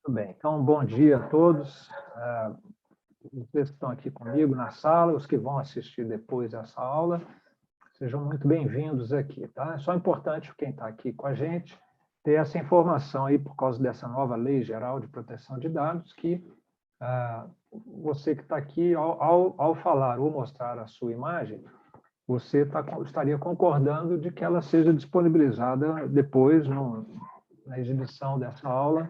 Muito bem, então bom dia a todos. Vocês que estão aqui comigo na sala, os que vão assistir depois essa aula, sejam muito bem-vindos aqui, tá? É só importante quem está aqui com a gente ter essa informação aí por causa dessa nova Lei Geral de Proteção de Dados, que você que está aqui, ao falar ou mostrar a sua imagem, você estaria concordando de que ela seja disponibilizada depois na exibição dessa aula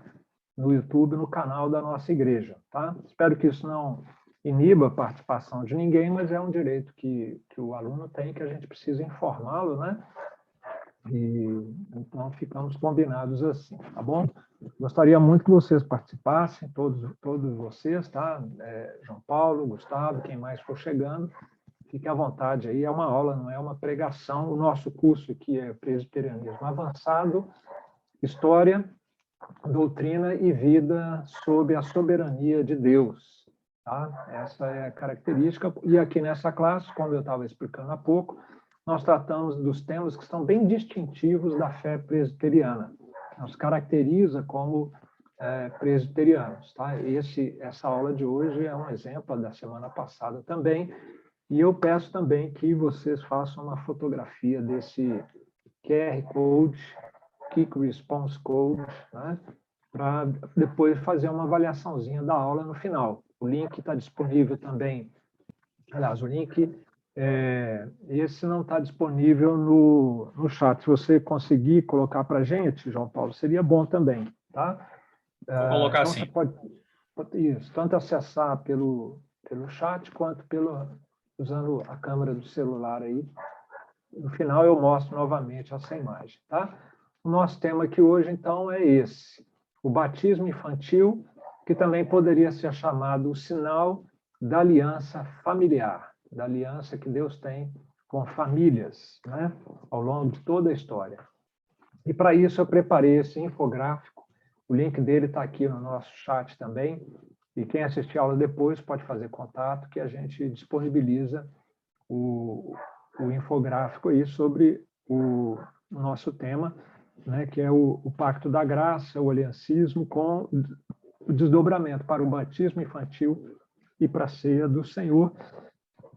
no YouTube, no canal da nossa igreja, tá? Espero que isso não iniba a participação de ninguém, mas é um direito que o aluno tem, que a gente precisa informá-lo, né? E então ficamos combinados assim, tá bom? Gostaria muito que vocês participassem, todos vocês, tá? João Paulo, Gustavo, quem mais for chegando, fique à vontade aí, é uma aula, não é uma pregação. O nosso curso aqui é Presbiterianismo Avançado, História, Doutrina e Vida sob a soberania de Deus. Tá? Essa é a característica. E aqui nessa classe, como eu estava explicando há pouco, nós tratamos dos temas que são bem distintivos da fé presbiteriana. Nos caracteriza como presbiterianos. Tá? Essa aula de hoje é um exemplo da semana passada também. E eu peço também que vocês façam uma fotografia desse QR Code, Quick Response Code, né? Para depois fazer uma avaliaçãozinha da aula no final. O link está disponível também. Aliás, o link, esse não está disponível no chat. Se você conseguir colocar para a gente, João Paulo, seria bom também. Tá? Vou colocar então, assim. você pode isso, tanto acessar pelo chat quanto usando a câmera do celular aí. No final eu mostro novamente essa imagem. Tá? O nosso tema aqui hoje, então, é esse. O batismo infantil, que também poderia ser chamado o sinal da aliança familiar, da aliança que Deus tem com famílias, né, ao longo de toda a história. E para isso eu preparei esse infográfico, o link dele está aqui no nosso chat também, e quem assistir a aula depois pode fazer contato, que a gente disponibiliza o infográfico aí sobre o nosso tema, né, que é o Pacto da Graça, o aliancismo, com o desdobramento para o batismo infantil e para a ceia do Senhor.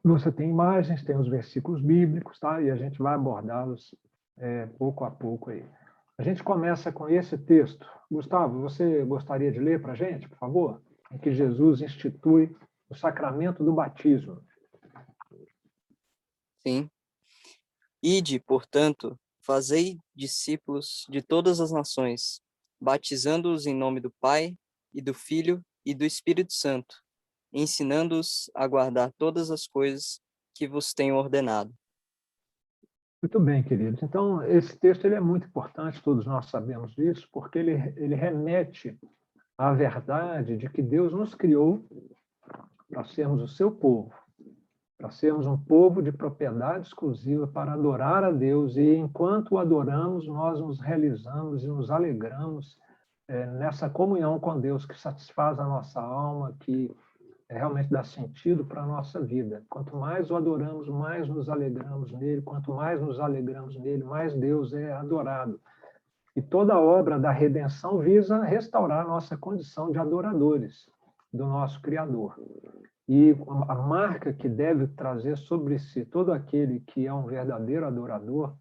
Você tem imagens, tem os versículos bíblicos, tá? E a gente vai abordá-los pouco a pouco aí. A gente começa com esse texto. Gustavo, você gostaria de ler para a gente, por favor? Em que Jesus institui o sacramento do batismo. Sim. Ide, portanto, fazei discípulos de todas as nações, batizando-os em nome do Pai, e do Filho, e do Espírito Santo, ensinando-os a guardar todas as coisas que vos tenho ordenado. Muito bem, queridos. Então, esse texto ele é muito importante, todos nós sabemos disso, porque ele remete à verdade de que Deus nos criou para sermos o seu povo, para sermos um povo de propriedade exclusiva para adorar a Deus, e enquanto o adoramos, nós nos realizamos e nos alegramos nessa comunhão com Deus que satisfaz a nossa alma, que realmente dá sentido para a nossa vida. Quanto mais o adoramos, mais nos alegramos nele, quanto mais nos alegramos nele, mais Deus é adorado. E toda a obra da redenção visa restaurar a nossa condição de adoradores do nosso Criador. E a marca que deve trazer sobre si todo aquele que é um verdadeiro adorador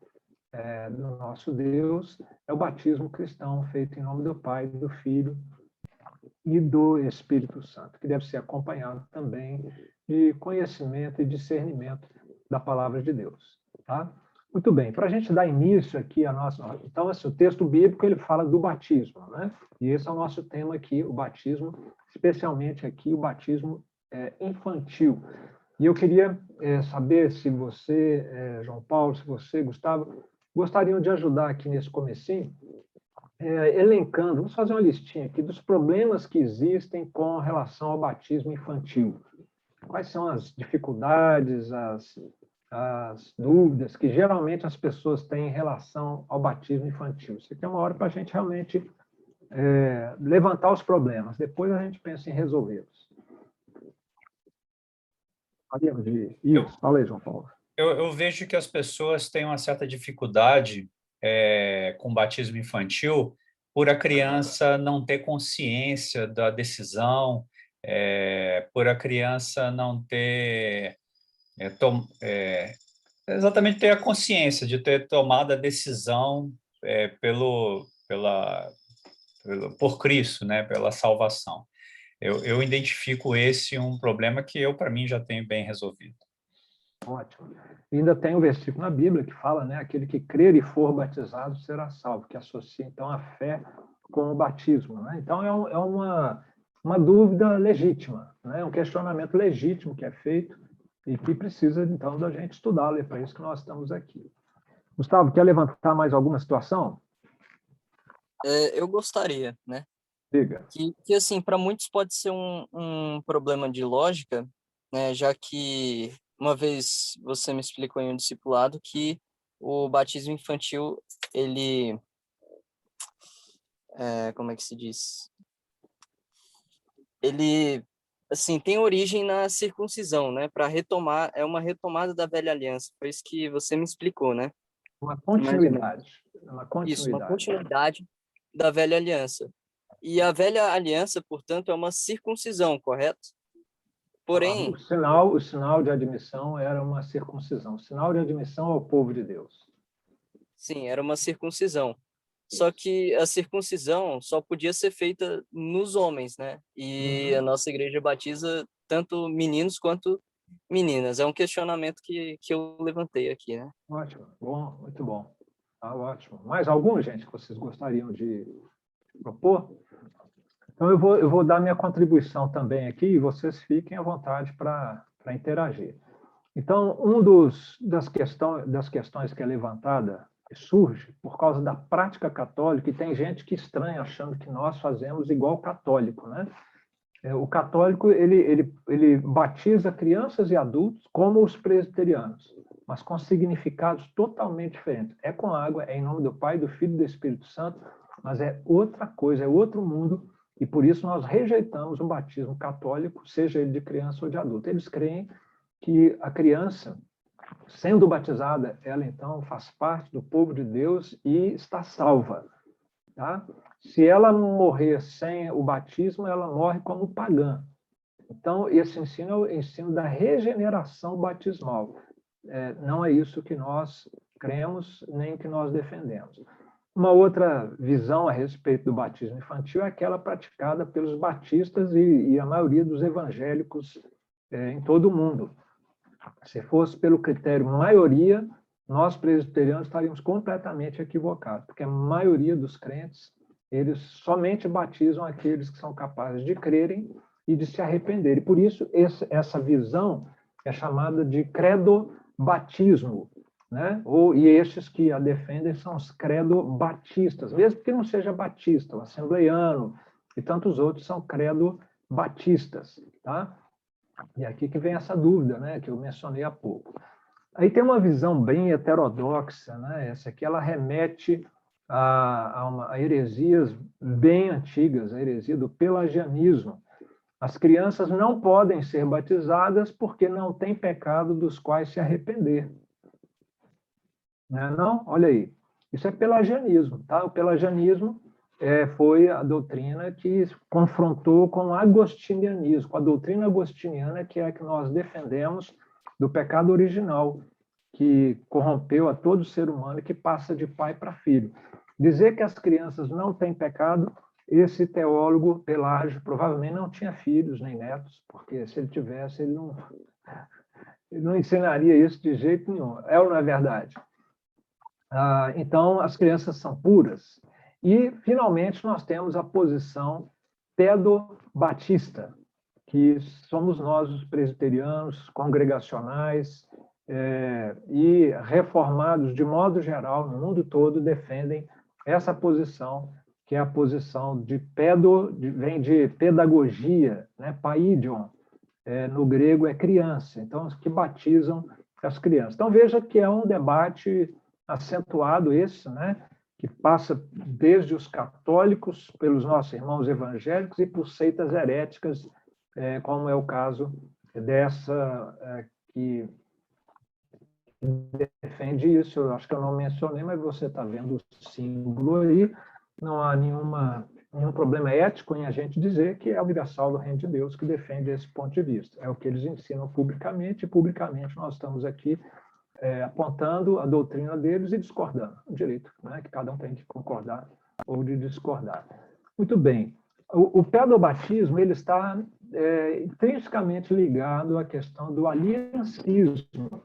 do nosso Deus é o batismo cristão, feito em nome do Pai, do Filho e do Espírito Santo, que deve ser acompanhado também de conhecimento e discernimento da palavra de Deus. Tá? Muito bem, para a gente dar início aqui a nossa... Então, o texto bíblico ele fala do batismo, né? E esse é o nosso tema aqui, o batismo, especialmente aqui o batismo infantil. E eu queria saber se você, João Paulo, se você, Gustavo, gostariam de ajudar aqui nesse comecinho, elencando, vamos fazer uma listinha aqui dos problemas que existem com relação ao batismo infantil. Quais são as dificuldades, as dúvidas que geralmente as pessoas têm em relação ao batismo infantil? Isso aqui é uma hora para a gente realmente levantar os problemas, depois a gente pensa em resolvê-los. Isso, fala aí, João Paulo. Eu vejo que as pessoas têm uma certa dificuldade com batismo infantil, por a criança não ter consciência da decisão, por a criança não ter exatamente ter a consciência de ter tomado a decisão por Cristo, né, pela salvação. Eu identifico esse um problema que para mim, já tenho bem resolvido. Ótimo. E ainda tem um versículo na Bíblia que fala, né, aquele que crer e for batizado será salvo, que associa, então, a fé com o batismo. Né? Então, é uma dúvida legítima, né? Um questionamento legítimo que é feito e que precisa, então, da gente estudá-lo. É para isso que nós estamos aqui. Gustavo, quer levantar mais alguma situação? Eu gostaria, né? Diga. Que assim, para muitos pode ser um problema de lógica, né? Já que uma vez você me explicou em um discipulado que o batismo infantil, ele, como é que se diz? Ele, assim, tem origem na circuncisão, né? Para retomar, é uma retomada da velha aliança. Foi isso que você me explicou, né? Uma Mais ou menos. continuidade. Uma Isso, uma continuidade. continuidade da velha aliança. E a velha aliança, portanto, é uma circuncisão, correto? Porém, O sinal de admissão era uma circuncisão. O sinal de admissão ao povo de Deus. sim, era uma circuncisão. Só que a circuncisão só podia ser feita nos homens, né? E a nossa igreja batiza tanto meninos quanto meninas. É um questionamento que eu levantei aqui, né? Ótimo, bom, muito bom. Tá, ótimo. Mais algum, gente, que vocês gostariam de propor? Então, eu vou dar minha contribuição também aqui e vocês fiquem à vontade para interagir. Então, das questões que é levantada, que surge por causa da prática católica, e tem gente que estranha achando que nós fazemos igual católico, né? O católico ele batiza crianças e adultos como os presbiterianos, mas com significados totalmente diferentes. É com água, é em nome do Pai, do Filho e do Espírito Santo, mas é outra coisa, é outro mundo, e por isso nós rejeitamos o batismo católico, seja ele de criança ou de adulto. Eles creem que a criança, sendo batizada, ela então faz parte do povo de Deus e está salva. Tá? Se ela morrer sem o batismo, ela morre como pagã. Então, esse ensino é o ensino da regeneração batismal. Não é isso que nós cremos, nem que nós defendemos. Uma outra visão a respeito do batismo infantil é aquela praticada pelos batistas e a maioria dos evangélicos em todo o mundo. Se fosse pelo critério maioria, nós presbiterianos estaríamos completamente equivocados, porque a maioria dos crentes, eles somente batizam aqueles que são capazes de crerem e de se arrependerem. Por isso, essa visão é chamada de credo-batismo, né? E estes que a defendem são os credo-batistas, mesmo que não seja batista, o assembleiano e tantos outros são credo-batistas, tá? E aqui que vem essa dúvida, né, que eu mencionei há pouco. Aí tem uma visão bem heterodoxa, né? Essa aqui ela remete a heresias bem antigas, a heresia do pelagianismo. As crianças não podem ser batizadas porque não têm pecado dos quais se arrepender. Não? Olha aí. Isso é pelagianismo, tá? O pelagianismo foi a doutrina que confrontou com o agostinianismo, com a doutrina agostiniana, que é a que nós defendemos do pecado original, que corrompeu a todo ser humano e que passa de pai para filho. Dizer que as crianças não têm pecado, esse teólogo Pelágio provavelmente não tinha filhos nem netos, porque se ele tivesse, ele não ensinaria isso de jeito nenhum. É ou não é verdade? Então, as crianças são puras. E, finalmente, nós temos a posição pedo-batista, que somos nós, os presbiterianos, congregacionais e reformados, de modo geral, no mundo todo, defendem essa posição, que é a posição de vem de pedagogia, né? Paidion, no grego é criança, então, os que batizam as crianças. Então, veja que é um debate acentuado esse, né? Que passa desde os católicos, pelos nossos irmãos evangélicos e por seitas heréticas, como é o caso dessa que defende isso. Eu acho que eu não mencionei, mas você está vendo o símbolo aí. não há nenhum problema ético em a gente dizer que é universal do reino de Deus que defende esse ponto de vista. É o que eles ensinam publicamente, e publicamente nós estamos aqui apontando a doutrina deles e discordando. O direito, né, que cada um tem de concordar ou de discordar. Muito bem. O pedobatismo ele está intrinsecamente ligado à questão do aliancismo,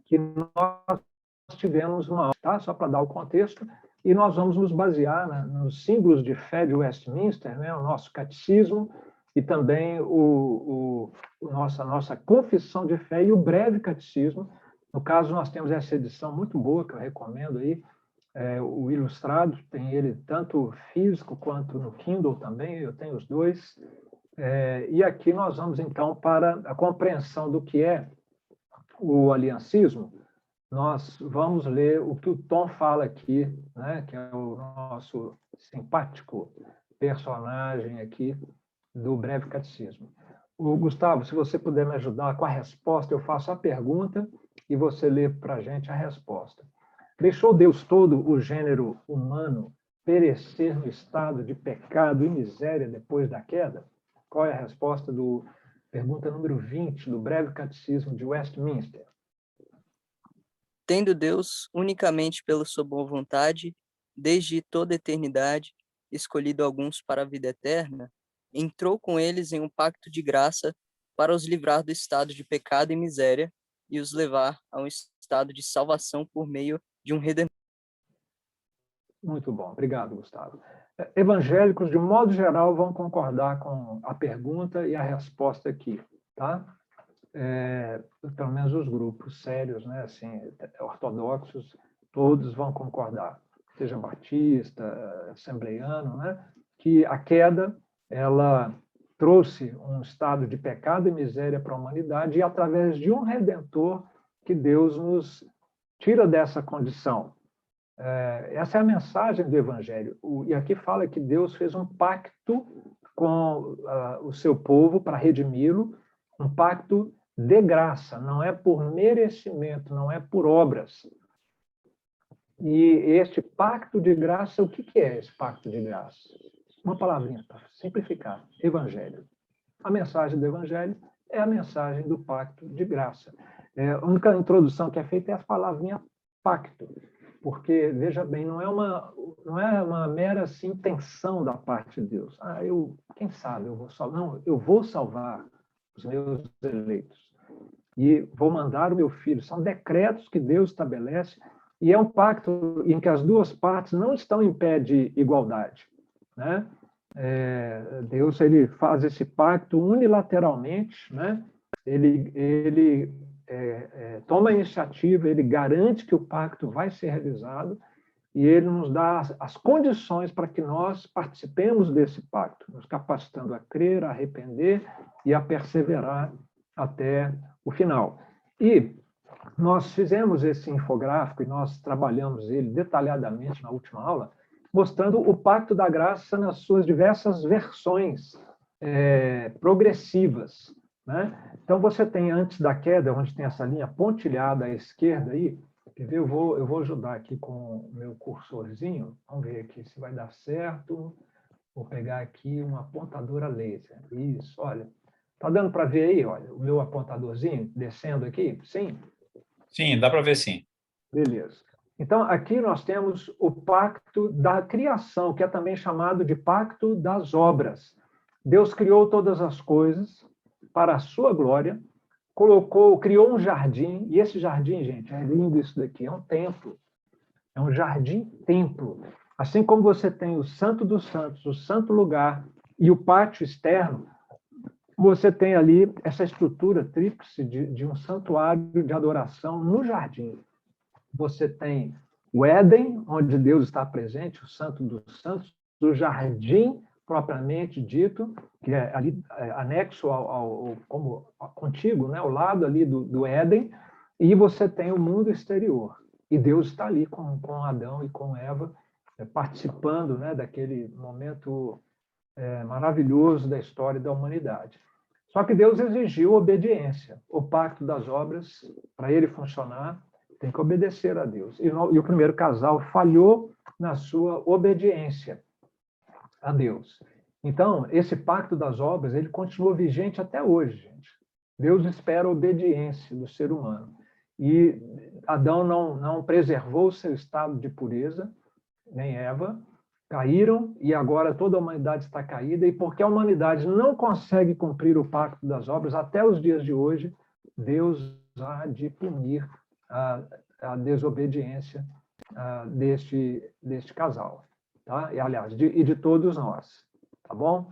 que nós tivemos uma aula, tá? Só para dar o contexto, e nós vamos nos basear nos símbolos de fé de Westminster, né? O nosso catecismo, e também a nossa confissão de fé e o breve catecismo. No caso, nós temos essa edição muito boa, que eu recomendo aí, o ilustrado, tem ele tanto físico quanto no Kindle também, eu tenho os dois. E aqui nós vamos, então, para a compreensão do que é o aliancismo, nós vamos ler o que o Tom fala aqui, né, que é o nosso simpático personagem aqui do breve catecismo. Gustavo, se você puder me ajudar com a resposta, eu faço a pergunta e você lê para a gente a resposta. Deixou Deus todo o gênero humano perecer no estado de pecado e miséria depois da queda? Qual é a resposta do pergunta número 20 do breve catecismo de Westminster? Tendo Deus, unicamente pela sua boa vontade, desde toda a eternidade, escolhido alguns para a vida eterna, entrou com eles em um pacto de graça para os livrar do estado de pecado e miséria e os levar a um estado de salvação por meio de um redentor. Muito bom, obrigado, Gustavo. Evangélicos, de modo geral, vão concordar com a pergunta e a resposta aqui, tá? Pelo menos os grupos sérios, né, assim, ortodoxos, todos vão concordar, seja batista, assembleiano, né, que a queda ela trouxe um estado de pecado e miséria para a humanidade e através de um redentor que Deus nos tira dessa condição. Essa é a mensagem do Evangelho. E aqui fala que Deus fez um pacto com o seu povo para redimi-lo, um pacto de graça, não é por merecimento, não é por obras. E este pacto de graça, o que é esse pacto de graça? Uma palavrinha para simplificar: Evangelho. A mensagem do Evangelho é a mensagem do pacto de graça. A única introdução que é feita é a palavrinha pacto, porque, veja bem, não é uma mera assim, intenção da parte de Deus. Quem sabe, eu vou salvar. Não, eu vou salvar os meus eleitos. E vou mandar o meu filho. São decretos que Deus estabelece, e é um pacto em que as duas partes não estão em pé de igualdade, né? Deus ele faz esse pacto unilateralmente, né? Ele toma a iniciativa, ele garante que o pacto vai ser realizado e ele nos dá as condições para que nós participemos desse pacto, nos capacitando a crer, a arrepender e a perseverar até o final. E nós fizemos esse infográfico e nós trabalhamos ele detalhadamente na última aula, mostrando o Pacto da Graça nas suas diversas versões progressivas, né? Então, você tem antes da queda, onde tem essa linha pontilhada à esquerda aí, quer ver? Eu vou ajudar aqui com o meu cursorzinho, vamos ver aqui se vai dar certo. Vou pegar aqui uma apontadora laser. Isso, olha. Está dando para ver aí, olha, o meu apontadorzinho descendo aqui? Sim? Sim, dá para ver sim. Beleza. Então, aqui nós temos o pacto da criação, que é também chamado de pacto das obras. Deus criou todas as coisas para a sua glória, criou um jardim, e esse jardim, gente, é lindo isso daqui, é um templo. É um jardim-templo. Assim como você tem o Santo dos Santos, o santo lugar e o pátio externo, você tem ali essa estrutura tríplice de um santuário de adoração no jardim. Você tem o Éden, onde Deus está presente, o Santo dos Santos, o jardim propriamente dito, que é ali anexo como contíguo, né, ao lado ali do Éden, e você tem o mundo exterior. E Deus está ali com Adão e com Eva, participando, né, daquele momento maravilhoso da história da humanidade. Só que Deus exigiu obediência. O pacto das obras, para ele funcionar, tem que obedecer a Deus. E o primeiro casal falhou na sua obediência a Deus. Então, esse pacto das obras, ele continua vigente até hoje, gente. Deus espera a obediência do ser humano. E Adão não preservou o seu estado de pureza, nem Eva, caíram, e agora toda a humanidade está caída, e porque a humanidade não consegue cumprir o pacto das obras, até os dias de hoje, Deus há de punir a desobediência deste casal, tá? E, aliás, de todos nós, tá bom?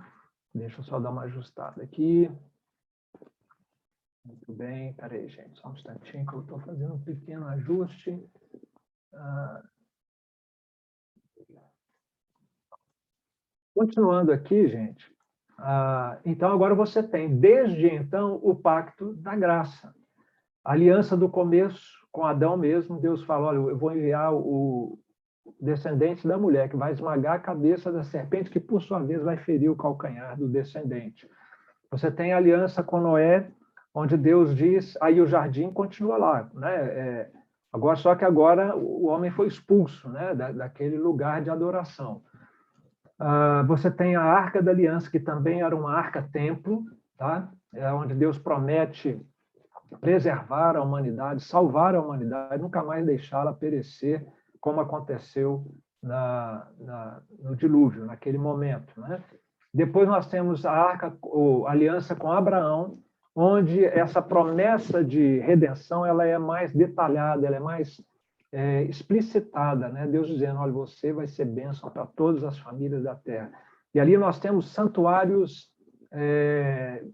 Deixa eu só dar uma ajustada aqui. Muito bem, peraí, gente, só um instantinho que eu estou fazendo um pequeno ajuste. Continuando aqui, gente, então agora você tem, desde então, o pacto da graça. A aliança do começo, com Adão mesmo, Deus falou, olha, eu vou enviar o descendente da mulher, que vai esmagar a cabeça da serpente, que por sua vez vai ferir o calcanhar do descendente. Você tem a aliança com Noé, onde Deus diz, aí o jardim continua lá, né? Só que agora o homem foi expulso, né, daquele lugar de adoração. Você tem a Arca da Aliança, que também era uma arca-templo, tá? Onde Deus promete preservar a humanidade, salvar a humanidade, nunca mais deixá-la perecer, como aconteceu no dilúvio, naquele momento, né? Depois nós temos a aliança com Abraão, onde essa promessa de redenção ela é mais detalhada, ela é mais explicitada, né? Deus dizendo, olha, você vai ser bênção para todas as famílias da terra. E ali nós temos santuários,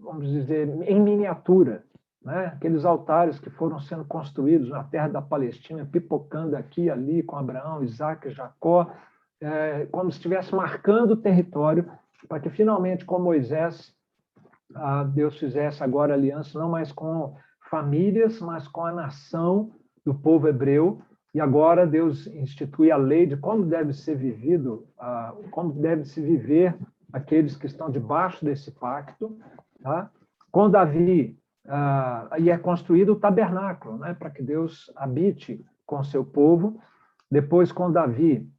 vamos dizer, em miniatura, né? Aqueles altares que foram sendo construídos na terra da Palestina, pipocando aqui e ali com Abraão, Isaac, Jacó, como se estivesse marcando o território, para que finalmente, com Moisés, Deus fizesse agora aliança não mais com famílias, mas com a nação do povo hebreu. E agora Deus institui a lei de como deve ser vivido, como deve se viver aqueles que estão debaixo desse pacto. Tá? Com Davi, e é construído o tabernáculo, né, para que Deus habite com seu povo. Depois, com Davi,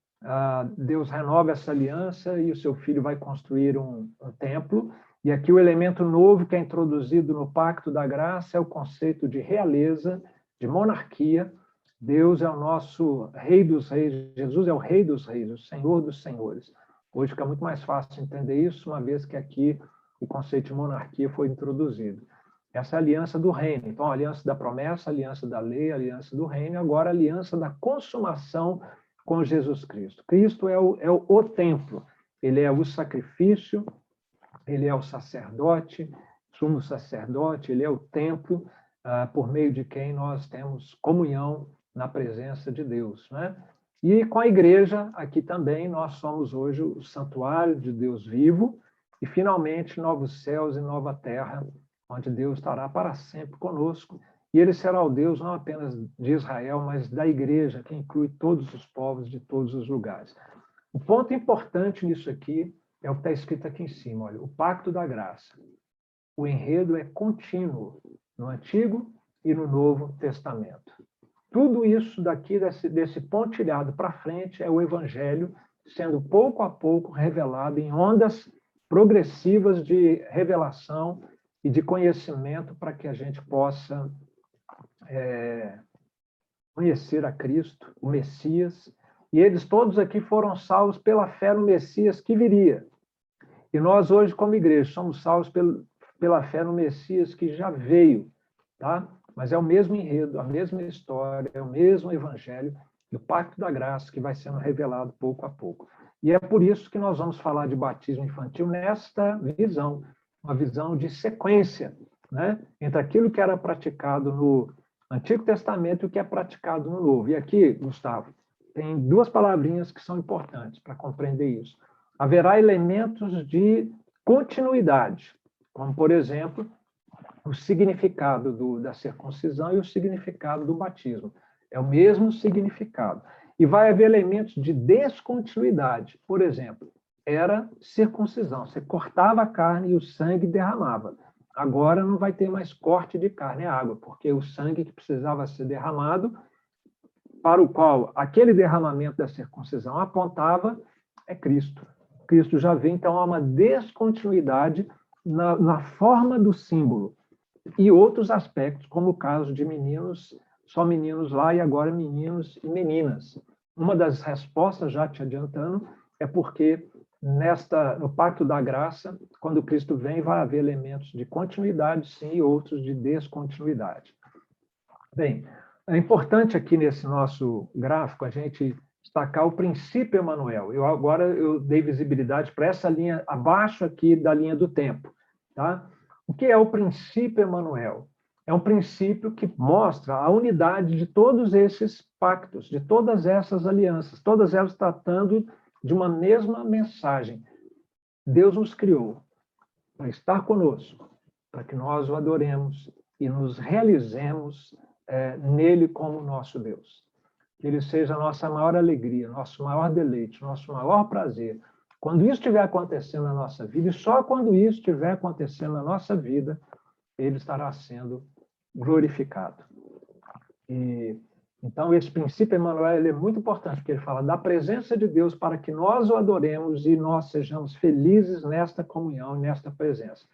Deus renova essa aliança e o seu filho vai construir um templo. E aqui o elemento novo que é introduzido no Pacto da Graça é o conceito de realeza, de monarquia. Deus é o nosso Rei dos Reis, Jesus é o Rei dos Reis, o Senhor dos Senhores. Hoje fica muito mais fácil entender isso, uma vez que aqui o conceito de monarquia foi introduzido. Essa é a aliança do reino. Então, a aliança da promessa, a aliança da lei, a aliança do reino, e agora a aliança da consumação com Jesus Cristo. Cristo é o templo, ele é o sacrifício, ele é o sacerdote, sumo sacerdote, ele é o templo por meio de quem nós temos comunhão na presença de Deus, né? E com a igreja, aqui também, nós somos hoje o santuário de Deus vivo e, finalmente, novos céus e nova terra, onde Deus estará para sempre conosco. E ele será o Deus não apenas de Israel, mas da igreja, que inclui todos os povos de todos os lugares. O ponto importante nisso aqui é o que está escrito aqui em cima, olha, o pacto da graça. O enredo é contínuo no Antigo e no Novo Testamento. Tudo isso daqui, desse pontilhado para frente, é o Evangelho sendo pouco a pouco revelado em ondas progressivas de revelação e de conhecimento para que a gente possa conhecer a Cristo, o Messias. E eles todos aqui foram salvos pela fé no Messias que viria. E nós hoje, como igreja, somos salvos pela fé no Messias que já veio, tá? Mas é o mesmo enredo, a mesma história, é o mesmo evangelho, e o pacto da graça que vai sendo revelado pouco a pouco. E é por isso que nós vamos falar de batismo infantil nesta visão, uma visão de sequência, né, entre aquilo que era praticado no Antigo Testamento e o que é praticado no Novo. E aqui, Gustavo, tem duas palavrinhas que são importantes para compreender isso. Haverá elementos de continuidade, como, por exemplo, o significado da circuncisão e o significado do batismo. É o mesmo significado. E vai haver elementos de descontinuidade. Por exemplo, era circuncisão. Você cortava a carne e o sangue derramava. Agora não vai ter mais corte de carne, é água, porque o sangue que precisava ser derramado para o qual aquele derramamento da circuncisão apontava é Cristo. Cristo já vem, então há uma descontinuidade na forma do símbolo. E outros aspectos, como o caso de meninos, só meninos lá e agora meninos e meninas. Uma das respostas, já te adiantando, é porque no Pacto da Graça, quando Cristo vem, vai haver elementos de continuidade, sim, e outros de descontinuidade. Bem, é importante aqui nesse nosso gráfico a gente destacar o princípio Emanuel. Agora eu dei visibilidade para essa linha abaixo aqui da linha do tempo. Tá? O que é o princípio Emanuel? É um princípio que mostra a unidade de todos esses pactos, de todas essas alianças, todas elas tratando de uma mesma mensagem. Deus nos criou para estar conosco, para que nós o adoremos e nos realizemos nele como nosso Deus. Que ele seja a nossa maior alegria, nosso maior deleite, nosso maior prazer. Quando isso estiver acontecendo na nossa vida, e só quando isso estiver acontecendo na nossa vida, ele estará sendo glorificado. Então, esse princípio Emanuel ele é muito importante, porque ele fala da presença de Deus para que nós o adoremos e nós sejamos felizes nesta comunhão, nesta presença.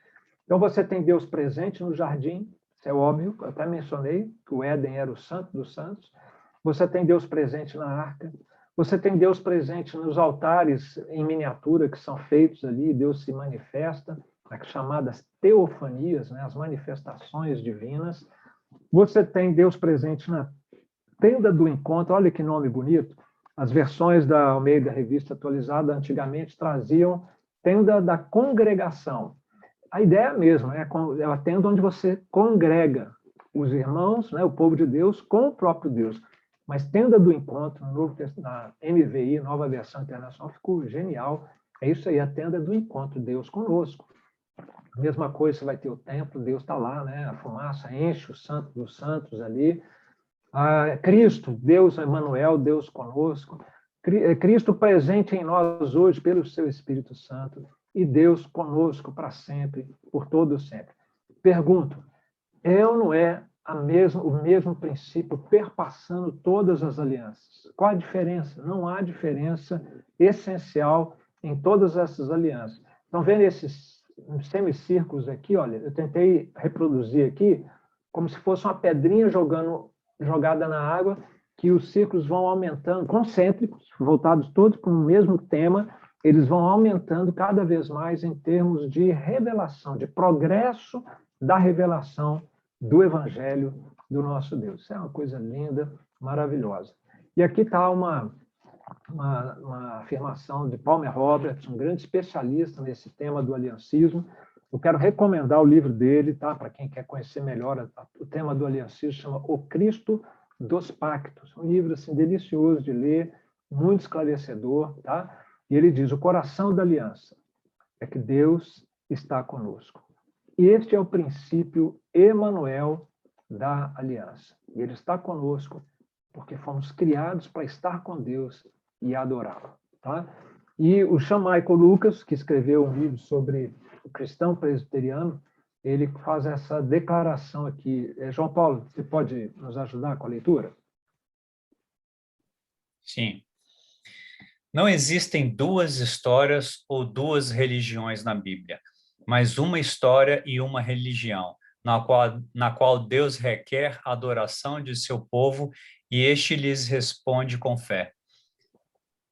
Então, você tem Deus presente no jardim, isso é óbvio, eu até mencionei que o Éden era o santo dos santos. Você tem Deus presente na arca, você tem Deus presente nos altares em miniatura que são feitos ali, Deus se manifesta, as chamadas teofanias, né, as manifestações divinas. Você tem Deus presente na tenda do encontro, olha que nome bonito. As versões da Almeida Revista Atualizada antigamente traziam tenda da congregação. A ideia é a mesma, é a tenda onde você congrega os irmãos, né, o povo de Deus, com o próprio Deus. Mas tenda do encontro, na NVI, Nova Versão Internacional, ficou genial. É isso aí, a tenda do encontro, Deus conosco. A mesma coisa, você vai ter o templo, Deus está lá, né? A fumaça enche o santo dos santos ali. Cristo, Deus Emanuel, Deus conosco. Cristo presente em nós hoje pelo seu Espírito Santo. E Deus conosco para sempre, por todo sempre. Pergunto, é ou não é o mesmo princípio perpassando todas as alianças? Qual a diferença? Não há diferença essencial em todas essas alianças. Estão vendo esses semicírculos aqui? Olha, eu tentei reproduzir aqui como se fosse uma pedrinha jogada na água, que os círculos vão aumentando, concêntricos, voltados todos para o mesmo tema, eles vão aumentando cada vez mais em termos de revelação, de progresso da revelação do Evangelho do nosso Deus. Isso é uma coisa linda, maravilhosa. E aqui está uma afirmação de Palmer Roberts, um grande especialista nesse tema do aliancismo. Eu quero recomendar o livro dele, tá? Para quem quer conhecer melhor o tema do aliancismo, chama O Cristo dos Pactos. Um livro assim, delicioso de ler, muito esclarecedor. Tá? E ele diz, o coração da aliança é que Deus está conosco. E este é o princípio Emanuel da aliança. E ele está conosco porque fomos criados para estar com Deus e adorá-lo. Tá? E o Sean Michael Lucas, que escreveu um livro sobre o cristão presbiteriano, ele faz essa declaração aqui. João Paulo, você pode nos ajudar com a leitura? Sim. Não existem duas histórias ou duas religiões na Bíblia, mas uma história e uma religião, na qual Deus requer a adoração de seu povo e este lhes responde com fé.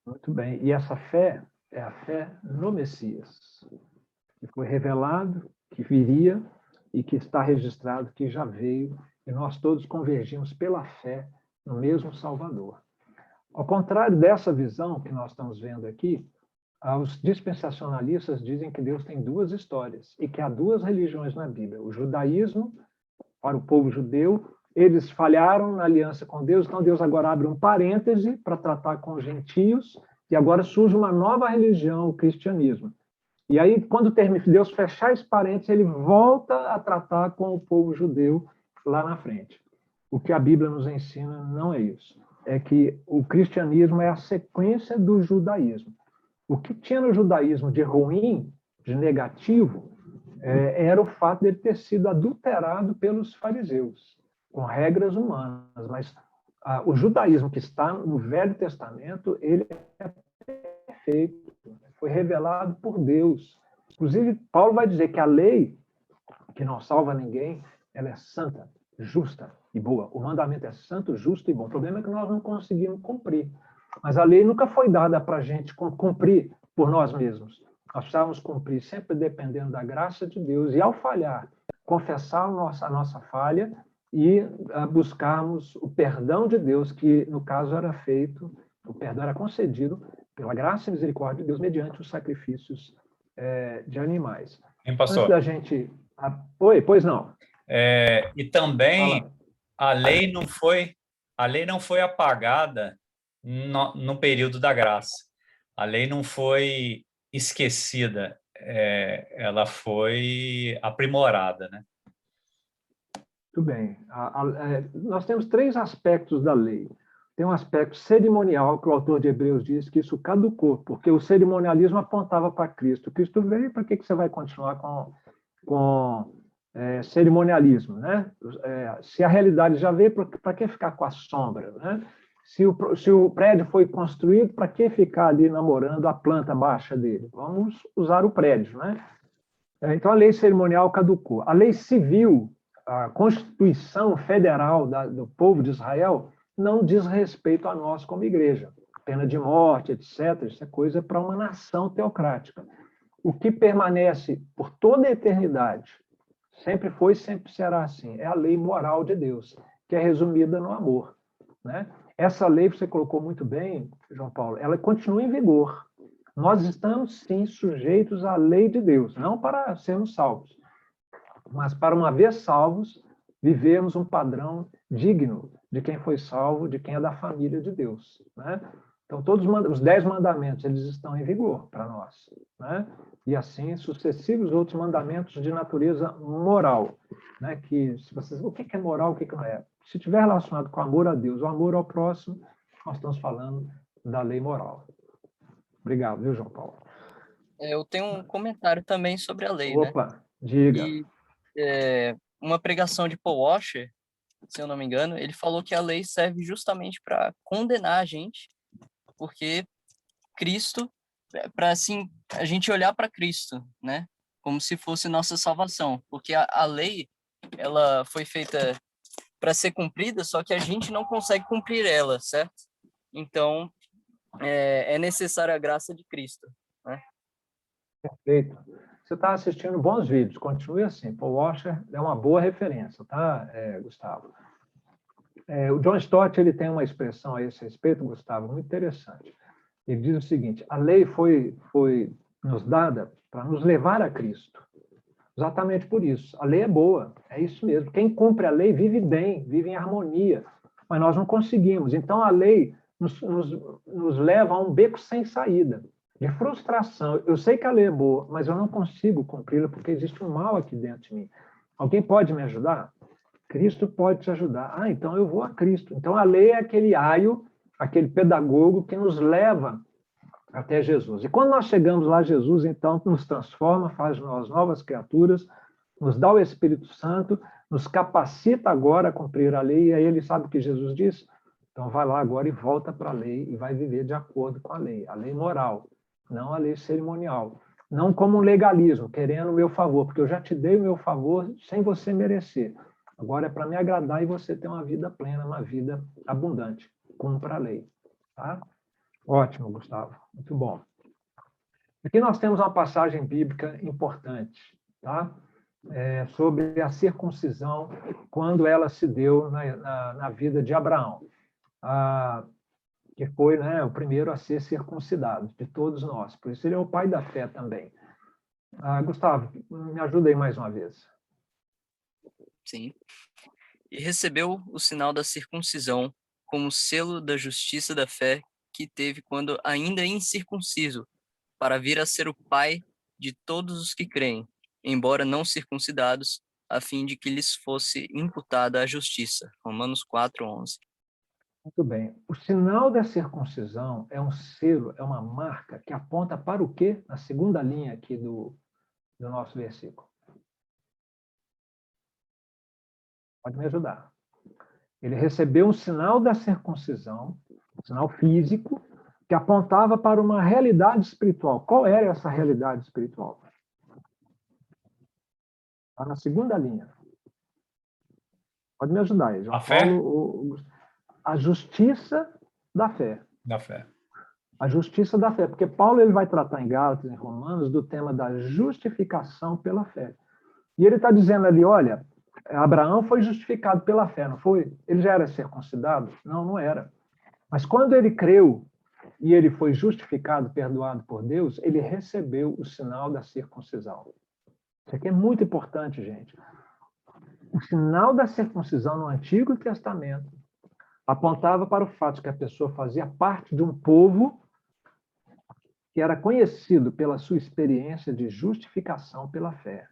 Muito bem. E essa fé é a fé no Messias, que foi revelado, que viria e que está registrado, que já veio, e nós todos convergimos pela fé no mesmo Salvador. Ao contrário dessa visão que nós estamos vendo aqui, os dispensacionalistas dizem que Deus tem duas histórias e que há duas religiões na Bíblia. O judaísmo, para o povo judeu, eles falharam na aliança com Deus, então Deus agora abre um parêntese para tratar com os gentios, e agora surge uma nova religião, o cristianismo. E aí, quando Deus fechar esse parênteses, ele volta a tratar com o povo judeu lá na frente. O que a Bíblia nos ensina não é isso. É que o cristianismo é a sequência do judaísmo. O que tinha no judaísmo de ruim, de negativo, era o fato de ele ter sido adulterado pelos fariseus, com regras humanas. Mas o judaísmo que está no Velho Testamento, ele é perfeito, foi revelado por Deus. Inclusive, Paulo vai dizer que a lei, que não salva ninguém, ela é santa, justa e boa. O mandamento é santo, justo e bom. O problema é que nós não conseguimos cumprir. Mas a lei nunca foi dada para a gente cumprir por nós mesmos. Nós precisávamos cumprir sempre dependendo da graça de Deus. E ao falhar, confessar a nossa falha e buscarmos o perdão de Deus, que no caso era feito, o perdão era concedido pela graça e misericórdia de Deus mediante os sacrifícios de animais. Hein, pastor? Antes da gente... Oi, pois não. E também Fala. a lei não foi apagada no período da graça. A lei não foi esquecida, ela foi aprimorada, né? Muito bem. Nós temos 3 aspectos da lei. Tem um aspecto cerimonial, que o autor de Hebreus diz que isso caducou, porque o cerimonialismo apontava para Cristo. Cristo veio, para que você vai continuar com cerimonialismo, né? Se a realidade já veio, para que ficar com a sombra, né? Se o prédio foi construído, para que ficar ali namorando a planta baixa dele? Vamos usar o prédio, né? Então, a lei cerimonial caducou. A lei civil, a Constituição Federal do povo de Israel, não diz respeito a nós como igreja. Pena de morte, etc., isso é coisa para uma nação teocrática. O que permanece por toda a eternidade, sempre foi e sempre será assim, é a lei moral de Deus, que é resumida no amor, né? Essa lei, você colocou muito bem, João Paulo, ela continua em vigor. Nós estamos, sim, sujeitos à lei de Deus, não para sermos salvos, mas para, uma vez salvos, vivermos um padrão digno de quem foi salvo, de quem é da família de Deus, né? Então, todos os 10 mandamentos, eles estão em vigor para nós, né? E assim, sucessivos outros mandamentos de natureza moral, né? Que, se vocês, o que é moral, o que não é? Se estiver relacionado com o amor a Deus, o amor ao próximo, nós estamos falando da lei moral. Obrigado, viu, João Paulo? Eu tenho um comentário também sobre a lei, né? Opa, diga. E uma pregação de Paul Washer, se eu não me engano, ele falou que a lei serve justamente para condenar a gente, porque Cristo, para assim a gente olhar para Cristo, né, como se fosse nossa salvação, porque a lei ela foi feita para ser cumprida, só que a gente não consegue cumprir ela, certo? Então é necessária a graça de Cristo, né? Perfeito. Você está assistindo bons vídeos, continue assim. Paul Washer é uma boa referência, tá, Gustavo? O John Stott ele tem uma expressão a esse respeito, Gustavo, muito interessante. Ele diz o seguinte: a lei foi nos dada para nos levar a Cristo. Exatamente por isso. A lei é boa, é isso mesmo. Quem cumpre a lei vive bem, vive em harmonia, mas nós não conseguimos. Então, a lei nos leva a um beco sem saída, de frustração. Eu sei que a lei é boa, mas eu não consigo cumpri-la porque existe um mal aqui dentro de mim. Alguém pode me ajudar? Cristo pode te ajudar. Ah, então eu vou a Cristo. Então, a lei é aquele aio, aquele pedagogo que nos leva até Jesus. E quando nós chegamos lá, Jesus, então, nos transforma, faz de nós novas criaturas, nos dá o Espírito Santo, nos capacita agora a cumprir a lei, e aí ele sabe o que Jesus diz? Então, vai lá agora e volta para a lei e vai viver de acordo com a lei moral, não a lei cerimonial. Não como um legalismo, querendo o meu favor, porque eu já te dei o meu favor sem você merecer. Agora é para me agradar e você ter uma vida plena, uma vida abundante. Cumpra a lei. Tá? Ótimo, Gustavo. Muito bom. Aqui nós temos uma passagem bíblica importante, tá? Sobre a circuncisão, quando ela se deu na vida de Abraão, que foi, né, o primeiro a ser circuncidado de todos nós. Por isso ele é o pai da fé também. Gustavo, me ajuda aí mais uma vez. Sim. E recebeu o sinal da circuncisão como selo da justiça da fé que teve quando ainda incircunciso, para vir a ser o pai de todos os que creem, embora não circuncidados, a fim de que lhes fosse imputada a justiça. Romanos 4:11. Muito bem. O sinal da circuncisão é um selo, é uma marca que aponta para o quê? Na segunda linha aqui do nosso versículo. Pode me ajudar. Ele recebeu um sinal da circuncisão, um sinal físico, que apontava para uma realidade espiritual. Qual era essa realidade espiritual? Está na segunda linha. Pode me ajudar aí, João A fé? Paulo. A justiça da fé. Da fé. A justiça da fé. Porque Paulo ele vai tratar em Gálatas, em Romanos, do tema da justificação pela fé. E ele está dizendo ali, olha, Abraão foi justificado pela fé, não foi? Ele já era circuncidado? Não, não era. Mas quando ele creu e ele foi justificado, perdoado por Deus, ele recebeu o sinal da circuncisão. Isso aqui é muito importante, gente. O sinal da circuncisão no Antigo Testamento apontava para o fato de que a pessoa fazia parte de um povo que era conhecido pela sua experiência de justificação pela fé.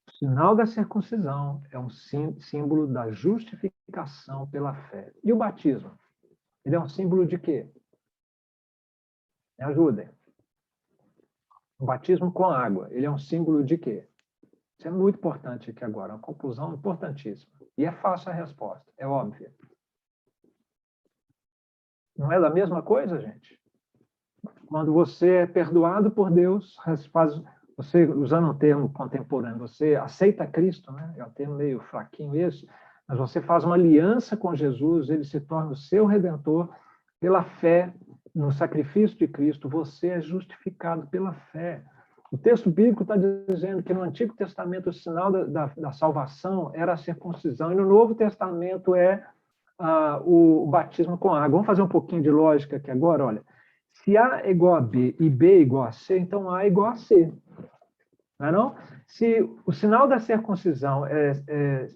O sinal da circuncisão é um símbolo da justificação pela fé. E o batismo? Ele é um símbolo de quê? Me ajudem. O batismo com água, ele é um símbolo de quê? Isso é muito importante aqui agora, uma conclusão importantíssima. E é fácil a resposta, é óbvia. Não é da mesma coisa, gente? Quando você é perdoado por Deus, você, usando um termo contemporâneo, você aceita Cristo, né? É um termo meio fraquinho esse, mas você faz uma aliança com Jesus, ele se torna o seu redentor, pela fé no sacrifício de Cristo, você é justificado pela fé. O texto bíblico está dizendo que no Antigo Testamento o sinal da salvação era a circuncisão, e no Novo Testamento é o batismo com água. Vamos fazer um pouquinho de lógica aqui agora, olha. Se A é igual a B e B é igual a C, então A é igual a C. Não é não? Se o sinal da circuncisão é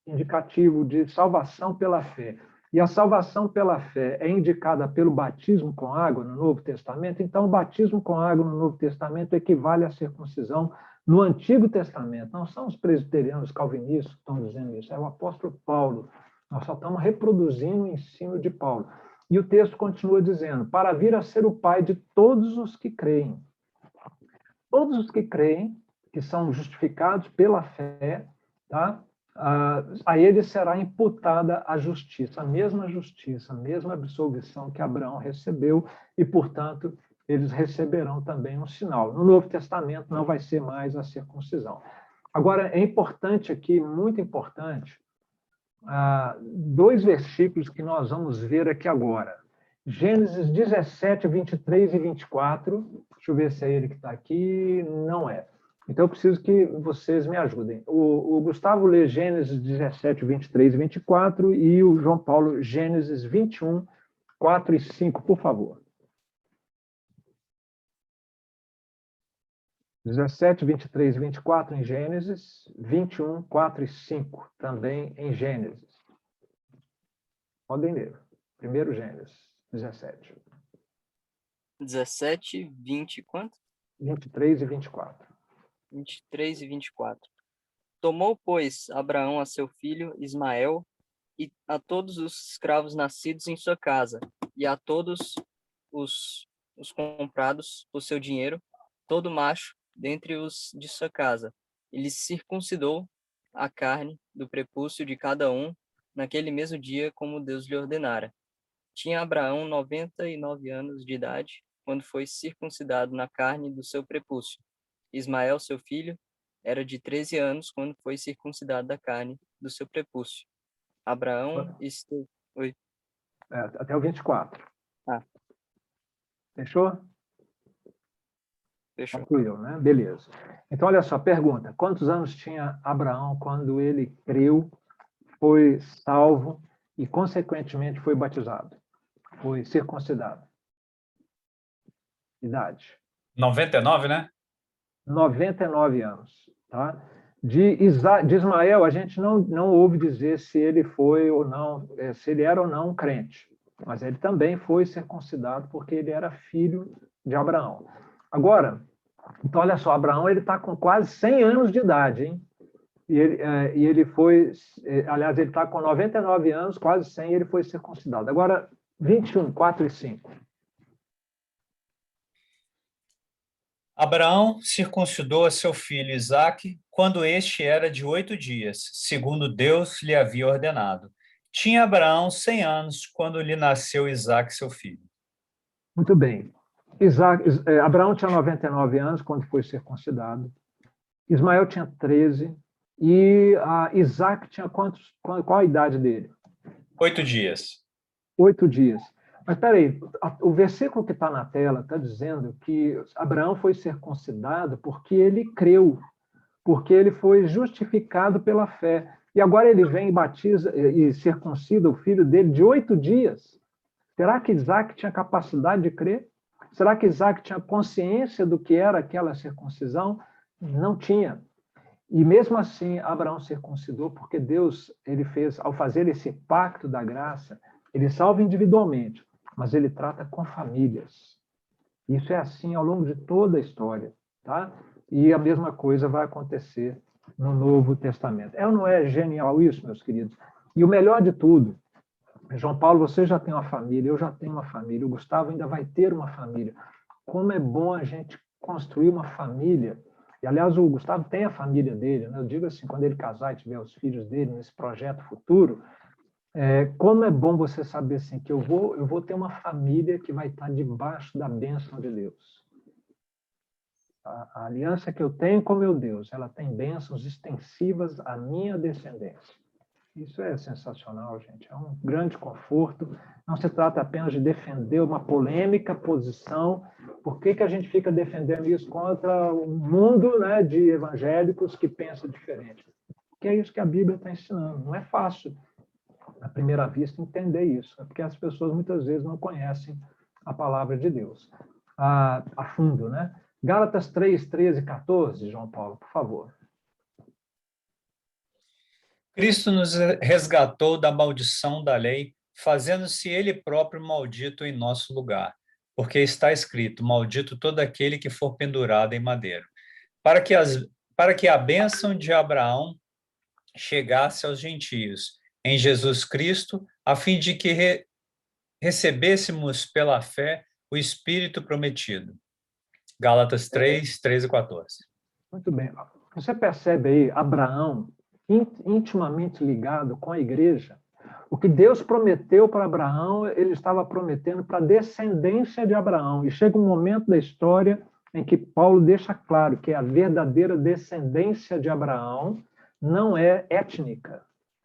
indicativo de salvação pela fé, e a salvação pela fé é indicada pelo batismo com água no Novo Testamento, então o batismo com água no Novo Testamento equivale à circuncisão no Antigo Testamento. Não são os presbiterianos calvinistas que estão dizendo isso, é o apóstolo Paulo. Nós só estamos reproduzindo o ensino de Paulo. E o texto continua dizendo, para vir a ser o Pai de todos os que creem. Todos os que creem, que são justificados pela fé, tá? A eles será imputada a justiça, a mesma absolvição que Abraão recebeu, e, portanto, eles receberão também um sinal. No Novo Testamento não vai ser mais a circuncisão. Agora, é importante aqui, muito importante, dois versículos que nós vamos ver aqui agora. Gênesis 17, 23 e 24. Deixa eu ver se é ele que está aqui. Não é. Então, eu preciso que vocês me ajudem. O Gustavo lê Gênesis 17, 23 e 24 e o João Paulo Gênesis 21, 4 e 5, por favor. 17, 23 e 24 em Gênesis, 21, 4 e 5 também em Gênesis. Podem ler. Primeiro Gênesis, 17. 17, 20 quanto? 23 e 24. 23 e 24. Tomou, pois, Abraão a seu filho Ismael e a todos os escravos nascidos em sua casa, e a todos os comprados por seu dinheiro, todo macho dentre os de sua casa. Ele circuncidou a carne do prepúcio de cada um naquele mesmo dia, como Deus lhe ordenara. Tinha Abraão 99 anos de idade, quando foi circuncidado na carne do seu prepúcio. Ismael, seu filho, era de 13 anos, quando foi circuncidado da carne do seu prepúcio. Abraão esteve... Oi. Até o 24. Ah. Fechou? Fechou. Concluiu, né? Beleza. Então, olha só, pergunta. Quantos anos tinha Abraão quando ele creu, foi salvo e, consequentemente, foi batizado? Foi circuncidado? Idade? 99, né? 99 anos. Tá? De Ismael, a gente não ouve dizer se ele foi ou não, se ele era ou não um crente. Mas ele também foi circuncidado porque ele era filho de Abraão. Agora, então, olha só, Abraão está com quase 100 anos de idade, hein? E ele foi, aliás, ele está com 99 anos, quase 100, e ele foi circuncidado. Agora, 21, 4 e 5. Abraão circuncidou a seu filho Isaque quando este era de 8 dias, segundo Deus lhe havia ordenado. Tinha Abraão 100 anos quando lhe nasceu Isaque, seu filho. Muito bem. Abraão tinha 99 anos quando foi circuncidado. Ismael tinha 13. E Isaac tinha qual a idade dele? 8 dias. 8 dias. Mas peraí, o versículo que está na tela está dizendo que Abraão foi circuncidado porque ele creu, porque ele foi justificado pela fé. E agora ele vem e batiza e circuncida o filho dele de 8 dias. Será que Isaac tinha capacidade de crer? Será que Isaac tinha consciência do que era aquela circuncisão? Não tinha. E mesmo assim, Abraão circuncidou, porque Deus, ele fez, ao fazer esse pacto da graça, ele salva individualmente, mas ele trata com famílias. Isso é assim ao longo de toda a história, tá? E a mesma coisa vai acontecer no Novo Testamento. É ou não é genial isso, meus queridos? E o melhor de tudo, João Paulo, você já tem uma família, eu já tenho uma família, o Gustavo ainda vai ter uma família. Como é bom a gente construir uma família. E, aliás, o Gustavo tem a família dele, né? Eu digo assim, quando ele casar e tiver os filhos dele nesse projeto futuro, como é bom você saber assim, que eu vou ter uma família que vai estar debaixo da bênção de Deus. A aliança que eu tenho com meu Deus, ela tem bênçãos extensivas à minha descendência. Isso é sensacional, gente. É um grande conforto. Não se trata apenas de defender uma polêmica posição. Por que a gente fica defendendo isso contra um mundo, né, de evangélicos que pensa diferente? Porque é isso que a Bíblia está ensinando. Não é fácil, à primeira vista, entender isso. É porque as pessoas muitas vezes não conhecem a palavra de Deus a fundo, né? Gálatas 3, 13 e 14, João Paulo, por favor. Cristo nos resgatou da maldição da lei, fazendo-se ele próprio maldito em nosso lugar, porque está escrito, maldito todo aquele que for pendurado em madeiro, para que a bênção de Abraão chegasse aos gentios, em Jesus Cristo, a fim de que recebêssemos pela fé o Espírito prometido. Gálatas 3, 13 e 14. Muito bem. Você percebe aí Abraão intimamente ligado com a igreja. O que Deus prometeu para Abraão, ele estava prometendo para a descendência de Abraão. E chega um momento da história em que Paulo deixa claro que a verdadeira descendência de Abraão não é étnica,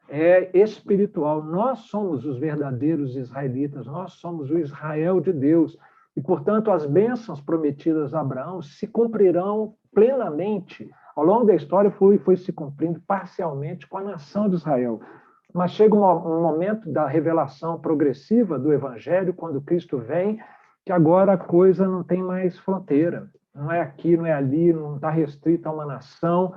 é espiritual. Nós somos os verdadeiros israelitas, nós somos o Israel de Deus. E, portanto, as bênçãos prometidas a Abraão se cumprirão plenamente. Ao longo da história foi se cumprindo parcialmente com a nação de Israel. Mas chega um momento da revelação progressiva do Evangelho, quando Cristo vem, que agora a coisa não tem mais fronteira. Não é aqui, não é ali, não está restrita a uma nação.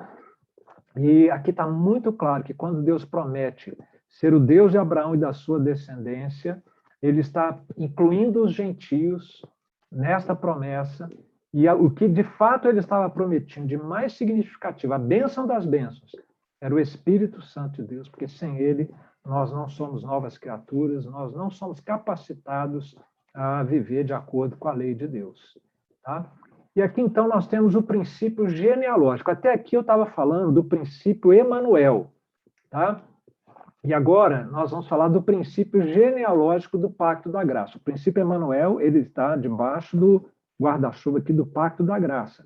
E aqui está muito claro que quando Deus promete ser o Deus de Abraão e da sua descendência, ele está incluindo os gentios nesta promessa, e o que de fato ele estava prometendo de mais significativo, a bênção das bênçãos, era o Espírito Santo de Deus, porque sem ele nós não somos novas criaturas, nós não somos capacitados a viver de acordo com a lei de Deus. Tá? E aqui, então, nós temos o princípio genealógico. Até aqui eu estava falando do princípio Emanuel. Tá? E agora nós vamos falar do princípio genealógico do Pacto da Graça. O princípio Emanuel, ele está debaixo do guarda-chuva aqui do Pacto da Graça.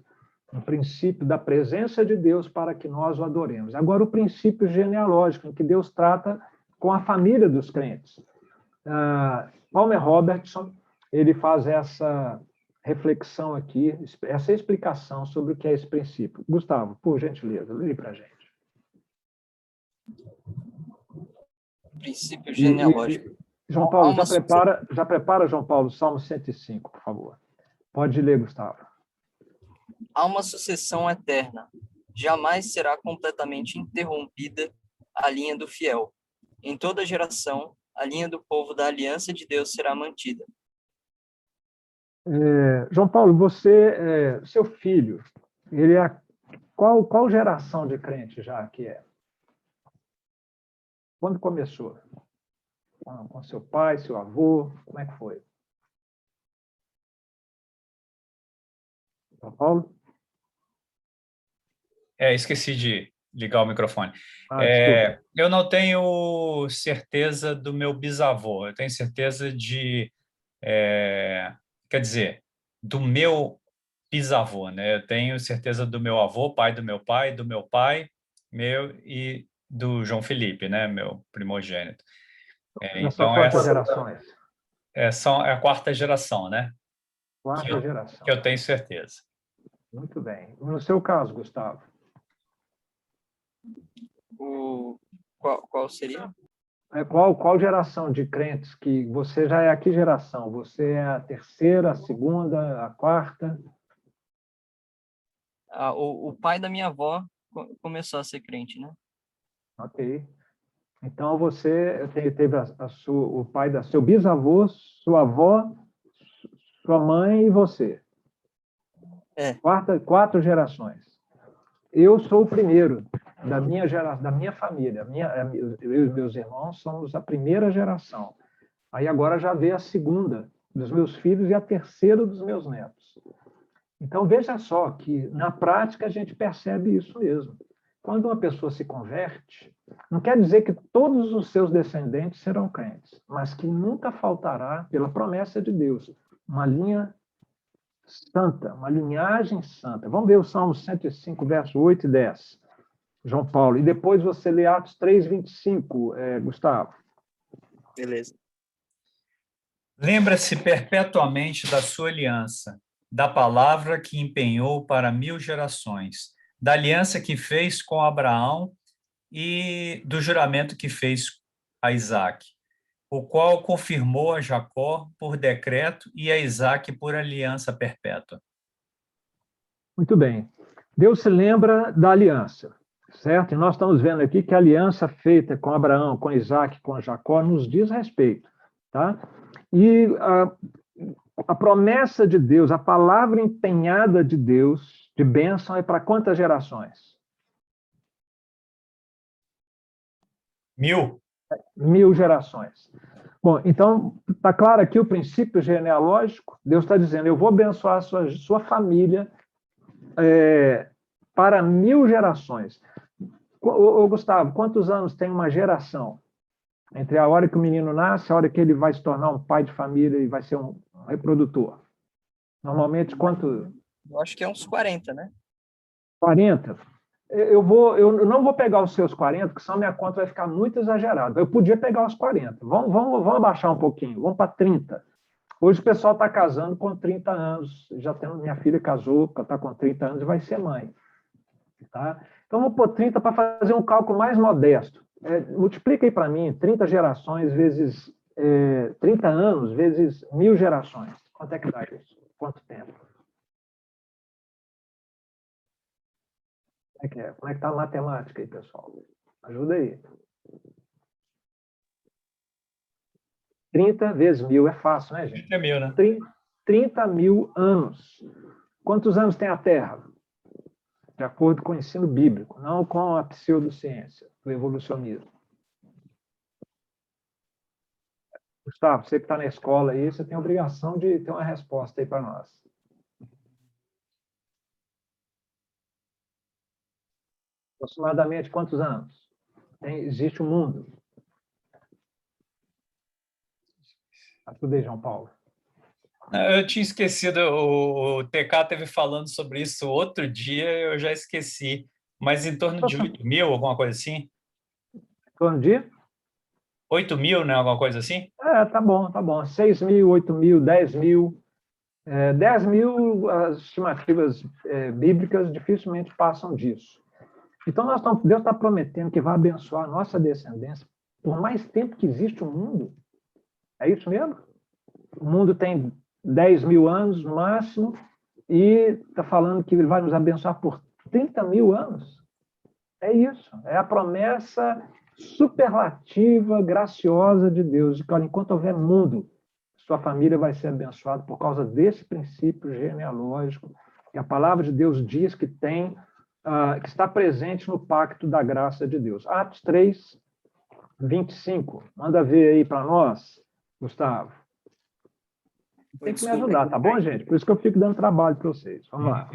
O princípio da presença de Deus para que nós o adoremos. Agora, o princípio genealógico, em que Deus trata com a família dos crentes. Palmer Robertson, ele faz essa reflexão aqui, essa explicação sobre o que é esse princípio. Gustavo, por gentileza, lê para a gente. Princípio genealógico. João Paulo, já prepara, João Paulo, Salmo 105, por favor. Pode ler, Gustavo. Há uma sucessão eterna. Jamais será completamente interrompida a linha do fiel. Em toda geração, a linha do povo da aliança de Deus será mantida. João Paulo, seu filho, ele é qual geração de crente já que é? Quando começou? Com seu pai, seu avô? Como é que foi? João Paulo? Esqueci de ligar o microfone. Desculpa. Eu não tenho certeza do meu bisavô, eu tenho certeza quer dizer, do meu bisavô, né? Eu tenho certeza do meu avô, pai, do meu pai, meu e do João Felipe, né? Meu primogênito. Já são Então, quantas gerações? é a quarta geração, né? Que Quarta eu, geração. que eu tenho certeza. Muito bem. No seu caso, Gustavo? Qual seria? Qual geração de crentes que você já é a que geração? Você é a terceira, a segunda, a quarta? O pai da minha avó começou a ser crente, né? Ok. Então você teve o pai da seu bisavô, sua avó, sua mãe e você. Quatro gerações. Eu sou o primeiro da minha família. Eu e meus irmãos somos a primeira geração. Aí agora já veio a segunda dos meus filhos e a terceira dos meus netos. Então veja só que na prática a gente percebe isso mesmo. Quando uma pessoa se converte, não quer dizer que todos os seus descendentes serão crentes, mas que nunca faltará, pela promessa de Deus, uma linha santa, uma linhagem santa. Vamos ver o Salmo 105, verso 8 e 10, João Paulo. E depois você lê Atos 3, 25, Gustavo. Beleza. Lembra-se perpetuamente da sua aliança, da palavra que empenhou para 1000 gerações, da aliança que fez com Abraão e do juramento que fez a Isaque, o qual confirmou a Jacó por decreto e a Isaque por aliança perpétua. Muito bem. Deus se lembra da aliança, certo? E nós estamos vendo aqui que a aliança feita com Abraão, com Isaac, com Jacó nos diz respeito, tá? E a promessa de Deus, a palavra empenhada de Deus, de bênção, é para quantas gerações? 1000. 1000 gerações. Bom, então, está claro aqui o princípio genealógico. Deus está dizendo, eu vou abençoar a sua família para 1000 gerações. Ô, Gustavo, quantos anos tem uma geração? Entre a hora que o menino nasce, a hora que ele vai se tornar um pai de família e vai ser um reprodutor. Normalmente, quanto? Eu acho que é uns 40, né? 40. Eu não vou pegar os seus 40, porque senão minha conta vai ficar muito exagerada. Eu podia pegar os 40. Vamos abaixar um pouquinho, vamos para 30. Hoje o pessoal está casando com 30 anos. Minha filha casou, está com 30 anos e vai ser mãe. Tá? Então, vou pôr 30 para fazer um cálculo mais modesto. Multiplica aí para mim 30 gerações vezes 30 anos vezes 1000 gerações. Quanto é que dá isso? Quanto tempo? Como é que é? Como é que está a matemática aí, pessoal? Ajuda aí. 30 vezes 1000 é fácil, né, gente? 30.000, né? 30.000 anos. Quantos anos tem a Terra? De acordo com o ensino bíblico, não com a pseudociência, o evolucionismo. Gustavo, você que está na escola aí, você tem a obrigação de ter uma resposta aí para nós. Aproximadamente quantos anos? Existe o mundo. Ajuda aí, João Paulo. Eu tinha esquecido, o TK teve falando sobre isso outro dia, eu já esqueci, mas em torno de 8.000, alguma coisa assim? Em torno de? 8.000, né? Alguma coisa assim? Tá bom, tá bom. 6.000, 8.000, 10.000. 10.000, as estimativas bíblicas dificilmente passam disso. Então, Deus está prometendo que vai abençoar a nossa descendência por mais tempo que existe o mundo. É isso mesmo? O mundo tem 10.000 anos no máximo e está falando que ele vai nos abençoar por 30.000 anos. É isso. É a promessa superlativa, graciosa de Deus, de que, olha, enquanto houver mundo, sua família vai ser abençoada por causa desse princípio genealógico. E a palavra de Deus diz que que está presente no pacto da graça de Deus. Atos 3, 25. Manda ver aí para nós, Gustavo. Tem que me ajudar, tá bom, gente? Por isso que eu fico dando trabalho para vocês. Vamos lá.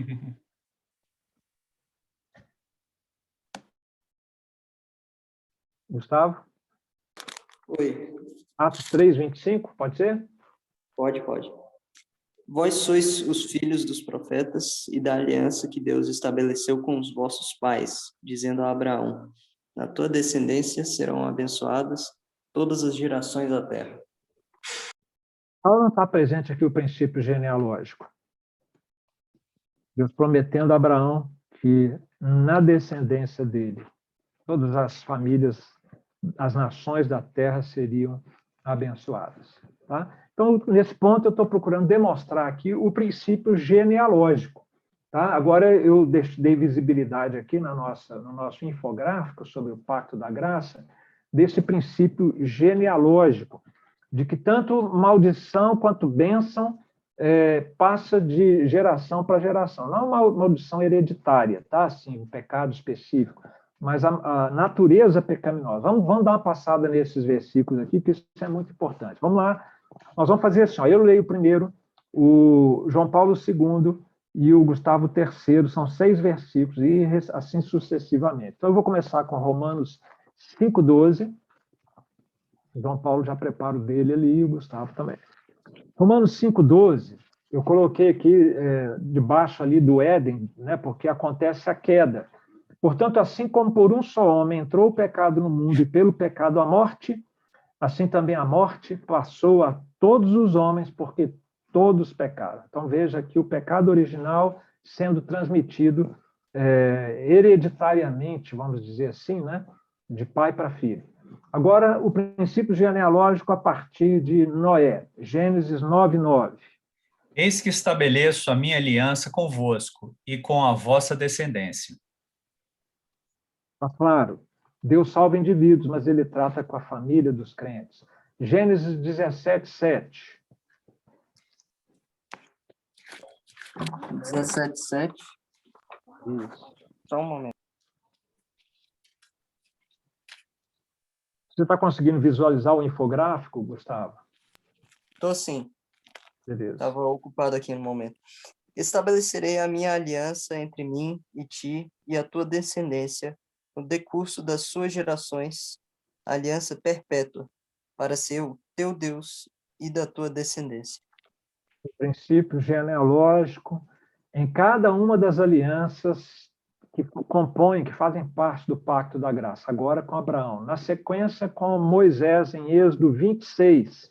Gustavo? Oi, Atos 3, 25, pode ser? pode. Vós sois os filhos dos profetas e da aliança que Deus estabeleceu com os vossos pais, dizendo a Abraão: na tua descendência serão abençoadas todas as gerações da terra. Paulo não está presente aqui o princípio genealógico. Deus prometendo a Abraão que na descendência dele, todas as famílias, as nações da terra seriam abençoadas. Tá? Então, nesse ponto, eu estou procurando demonstrar aqui o princípio genealógico. Tá? Agora, eu dei visibilidade aqui no nosso infográfico sobre o Pacto da Graça, desse princípio genealógico, de que tanto maldição quanto bênção passa de geração para geração. Não uma maldição hereditária, tá? Assim, um pecado específico, mas a natureza pecaminosa. Vamos dar uma passada nesses versículos aqui, que isso é muito importante. Vamos lá. Nós vamos fazer assim, ó, eu leio primeiro o João Paulo II e o Gustavo III, são 6 versículos, e assim sucessivamente. Então, eu vou começar com Romanos 5,12. João Paulo já prepara o dele ali, e o Gustavo também. Romanos 5,12, eu coloquei aqui debaixo ali do Éden, né, porque acontece a queda. Portanto, assim como por um só homem entrou o pecado no mundo e pelo pecado a morte, assim também a morte passou a todos os homens, porque todos pecaram. Então, veja aqui o pecado original sendo transmitido hereditariamente, vamos dizer assim, né, de pai para filho. Agora, o princípio genealógico a partir de Noé, Gênesis 9:9. Eis que estabeleço a minha aliança convosco e com a vossa descendência. Está claro, Deus salva indivíduos, mas ele trata com a família dos crentes. Gênesis 17:7. 17:7. Isso. Só um momento. Você está conseguindo visualizar o infográfico, Gustavo? Estou sim. Beleza. Estava ocupado aqui no momento. Estabelecerei a minha aliança entre mim e ti e a tua descendência no decurso das suas gerações, aliança perpétua, para ser o teu Deus e da tua descendência. O princípio genealógico em cada uma das alianças que compõem, que fazem parte do Pacto da Graça, agora com Abraão. Na sequência, com Moisés, em Êxodo 26,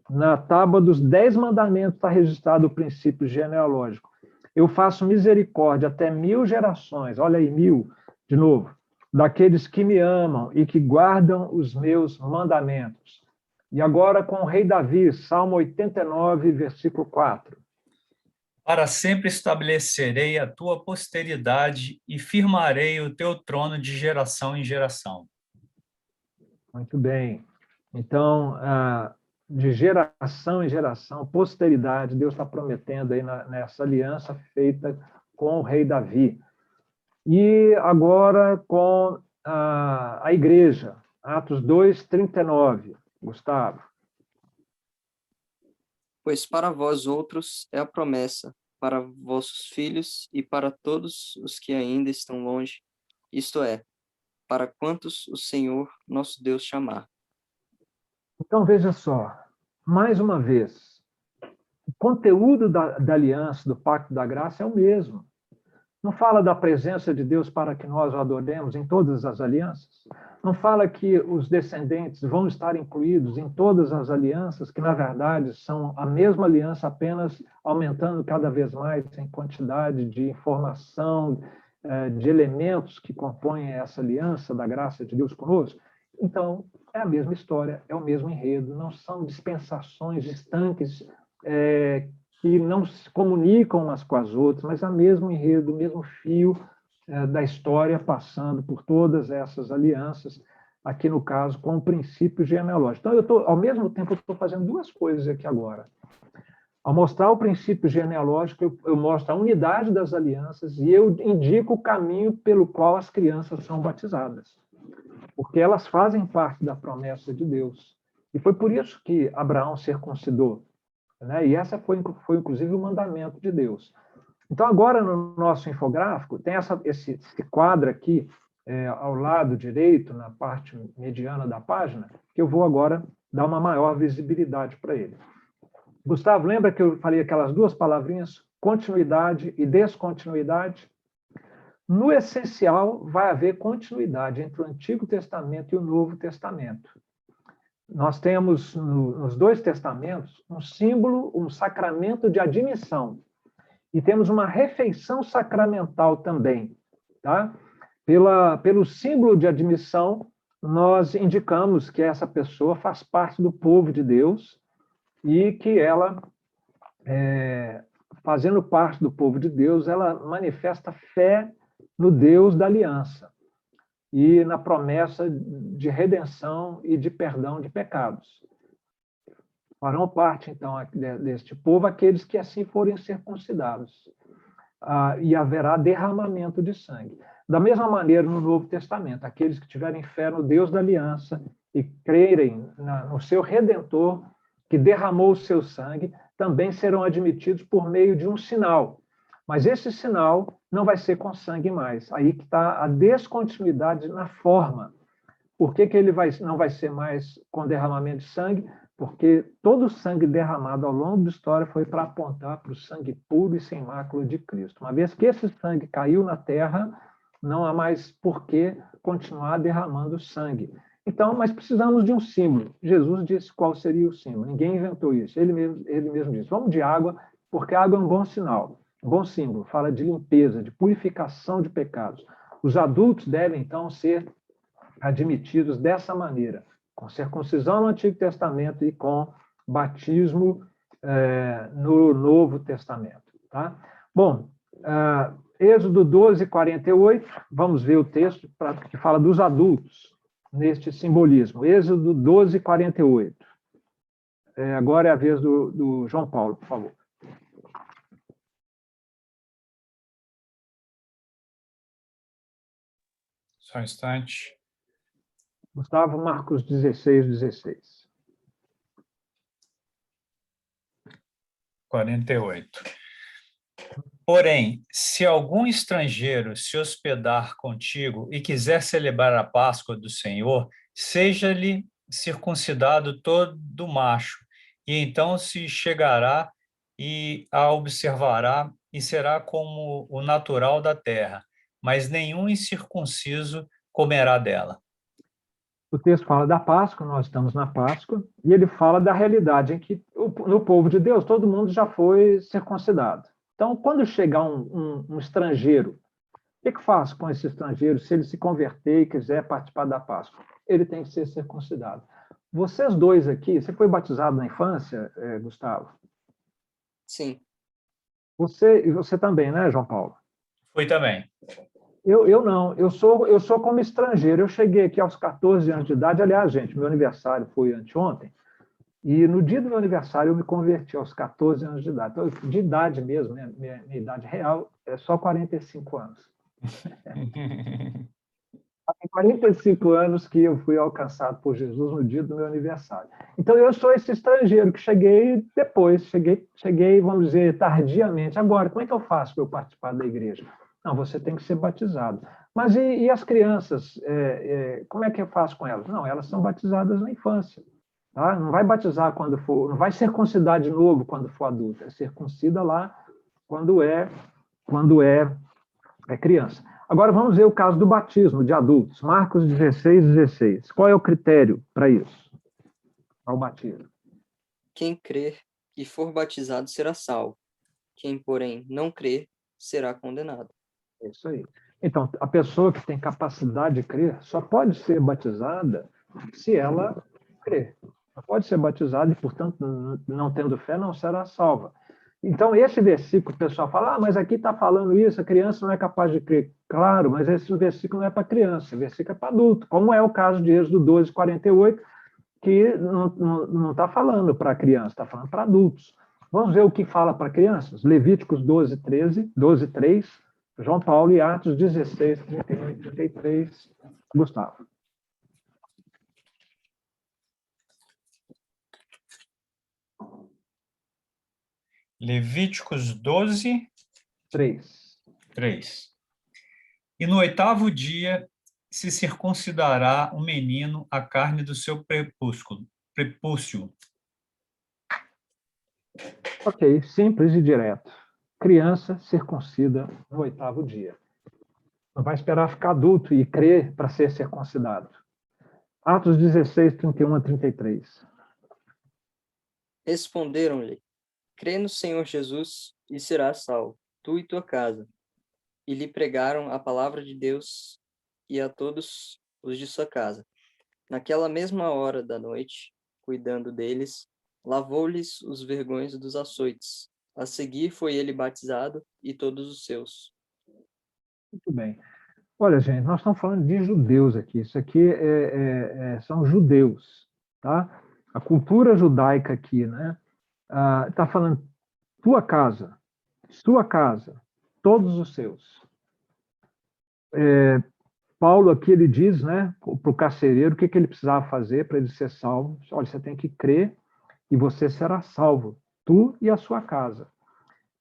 na tábua dos 10 mandamentos está registrado o princípio genealógico. Eu faço misericórdia até 1000 gerações, olha aí, 1000, de novo, daqueles que me amam e que guardam os meus mandamentos. E agora com o rei Davi, Salmo 89, versículo 4. Para sempre estabelecerei a tua posteridade e firmarei o teu trono de geração em geração. Muito bem. Então, de geração em geração, posteridade, Deus está prometendo aí nessa aliança feita com o rei Davi. E agora com a igreja, Atos 2:39. Gustavo. Pois para vós outros é a promessa, para vossos filhos e para todos os que ainda estão longe, isto é, para quantos o Senhor nosso Deus chamar. Então, veja só, mais uma vez, o conteúdo da aliança, do Pacto da Graça é o mesmo. Não fala da presença de Deus para que nós o adoremos em todas as alianças? Não fala que os descendentes vão estar incluídos em todas as alianças, que, na verdade, são a mesma aliança, apenas aumentando cada vez mais em quantidade de informação, de elementos que compõem essa aliança da graça de Deus conosco? Então, é a mesma história, é o mesmo enredo, não são dispensações distantes que não se comunicam umas com as outras, mas é o mesmo enredo, o mesmo fio da história passando por todas essas alianças, aqui no caso, com o princípio genealógico. Então, ao mesmo tempo, eu estou fazendo 2 coisas aqui agora. Ao mostrar o princípio genealógico, eu mostro a unidade das alianças e eu indico o caminho pelo qual as crianças são batizadas, porque elas fazem parte da promessa de Deus. E foi por isso que Abraão circuncidou, né? E essa foi inclusive o mandamento de Deus. Então, agora no nosso infográfico, tem esse quadro aqui ao lado direito, na parte mediana da página, que eu vou agora dar uma maior visibilidade para ele. Gustavo, lembra que eu falei aquelas duas palavrinhas, continuidade e descontinuidade? No essencial, vai haver continuidade entre o Antigo Testamento e o Novo Testamento. Nós temos, nos dois testamentos, um símbolo, um sacramento de admissão. E temos uma refeição sacramental também. Tá? Pelo símbolo de admissão, nós indicamos que essa pessoa faz parte do povo de Deus e que ela, fazendo parte do povo de Deus, ela manifesta fé no Deus da aliança e na promessa de redenção e de perdão de pecados. Farão parte, então, deste povo aqueles que assim forem circuncidados. E haverá derramamento de sangue. Da mesma maneira, no Novo Testamento, aqueles que tiverem fé no Deus da aliança e crerem no seu Redentor, que derramou o seu sangue, também serão admitidos por meio de um sinal. Mas esse sinal não vai ser com sangue mais. Aí que está a descontinuidade na forma. Por que ele não vai ser mais com derramamento de sangue? Porque todo o sangue derramado ao longo da história foi para apontar para o sangue puro e sem mácula de Cristo. Uma vez que esse sangue caiu na terra, não há mais por que continuar derramando sangue. Então, mas precisamos de um símbolo. Jesus disse qual seria o símbolo. Ninguém inventou isso. Ele mesmo disse, vamos de água, porque a água é um bom sinal, um bom símbolo. Fala de limpeza, de purificação de pecados. Os adultos devem, então, ser admitidos dessa maneira, com circuncisão no Antigo Testamento e com batismo no Novo Testamento. Tá? Bom, Êxodo 12, 48, vamos ver o texto que fala dos adultos neste simbolismo. Êxodo 12, 48. Agora é a vez do João Paulo, por favor. Só um instante. Gustavo, Marcos 16, 16. 48. Porém, se algum estrangeiro se hospedar contigo e quiser celebrar a Páscoa do Senhor, seja-lhe circuncidado todo macho, e então se chegará e a observará, e será como o natural da terra, mas nenhum incircunciso comerá dela. O texto fala da Páscoa, nós estamos na Páscoa, e ele fala da realidade em que no povo de Deus todo mundo já foi circuncidado. Então, quando chegar um estrangeiro, o que faz com esse estrangeiro se ele se converter e quiser participar da Páscoa? Ele tem que ser circuncidado. Vocês dois aqui, você foi batizado na infância, Gustavo? Sim. Você também, né, João Paulo? Fui também. Eu não, eu sou como estrangeiro. Eu cheguei aqui aos 14 anos de idade. Aliás, gente, meu aniversário foi anteontem, e no dia do meu aniversário eu me converti aos 14 anos de idade. Então, de idade mesmo, né? Minha idade real é só 45 anos. Tem 45 anos que eu fui alcançado por Jesus no dia do meu aniversário. Então, eu sou esse estrangeiro que cheguei depois, cheguei, vamos dizer, tardiamente. Agora, como é que eu faço para eu participar da igreja? Não, você tem que ser batizado. Mas e as crianças? Como é que eu faço com elas? Não, elas são batizadas na infância. Tá? Não vai batizar quando for, não vai circuncidar de novo quando for adulto, é circuncida lá quando é criança. Agora vamos ver o caso do batismo de adultos. Marcos 16, 16. Qual é o critério para isso? Para o batismo? Quem crer e for batizado será salvo. Quem, porém, não crer, será condenado. É isso aí. Então, a pessoa que tem capacidade de crer só pode ser batizada se ela crer. Só pode ser batizada e, portanto, não tendo fé, não será salva. Então, esse versículo, o pessoal fala, mas aqui está falando isso, a criança não é capaz de crer. Claro, mas esse versículo não é para criança, esse versículo é para adulto, como é o caso de Êxodo 12, 48, que não está falando para criança, está falando para adultos. Vamos ver o que fala para crianças? Levíticos 12, 13, 12, 3, João Paulo e Atos 16, 31 e 33. Gustavo. Levíticos 12, 3. 3. E no 8º dia se circuncidará o menino a carne do seu prepúcio. Ok, simples e direto. Criança circuncida no 8º dia. Não vai esperar ficar adulto e crer para ser circuncidado. Atos 16, 31 a 33. Responderam-lhe: crê no Senhor Jesus e serás salvo, tu e tua casa. E lhe pregaram a palavra de Deus e a todos os de sua casa. Naquela mesma hora da noite, cuidando deles, lavou-lhes os vergões dos açoites. A seguir foi ele batizado e todos os seus. Muito bem. Olha, gente, nós estamos falando de judeus aqui. Isso aqui são judeus, tá? A cultura judaica aqui, né? Está falando tua casa, sua casa, todos os seus. Paulo aqui ele diz, né, para o carcereiro, o que ele precisava fazer para ele ser salvo. Olha, você tem que crer e você será salvo, tu e a sua casa.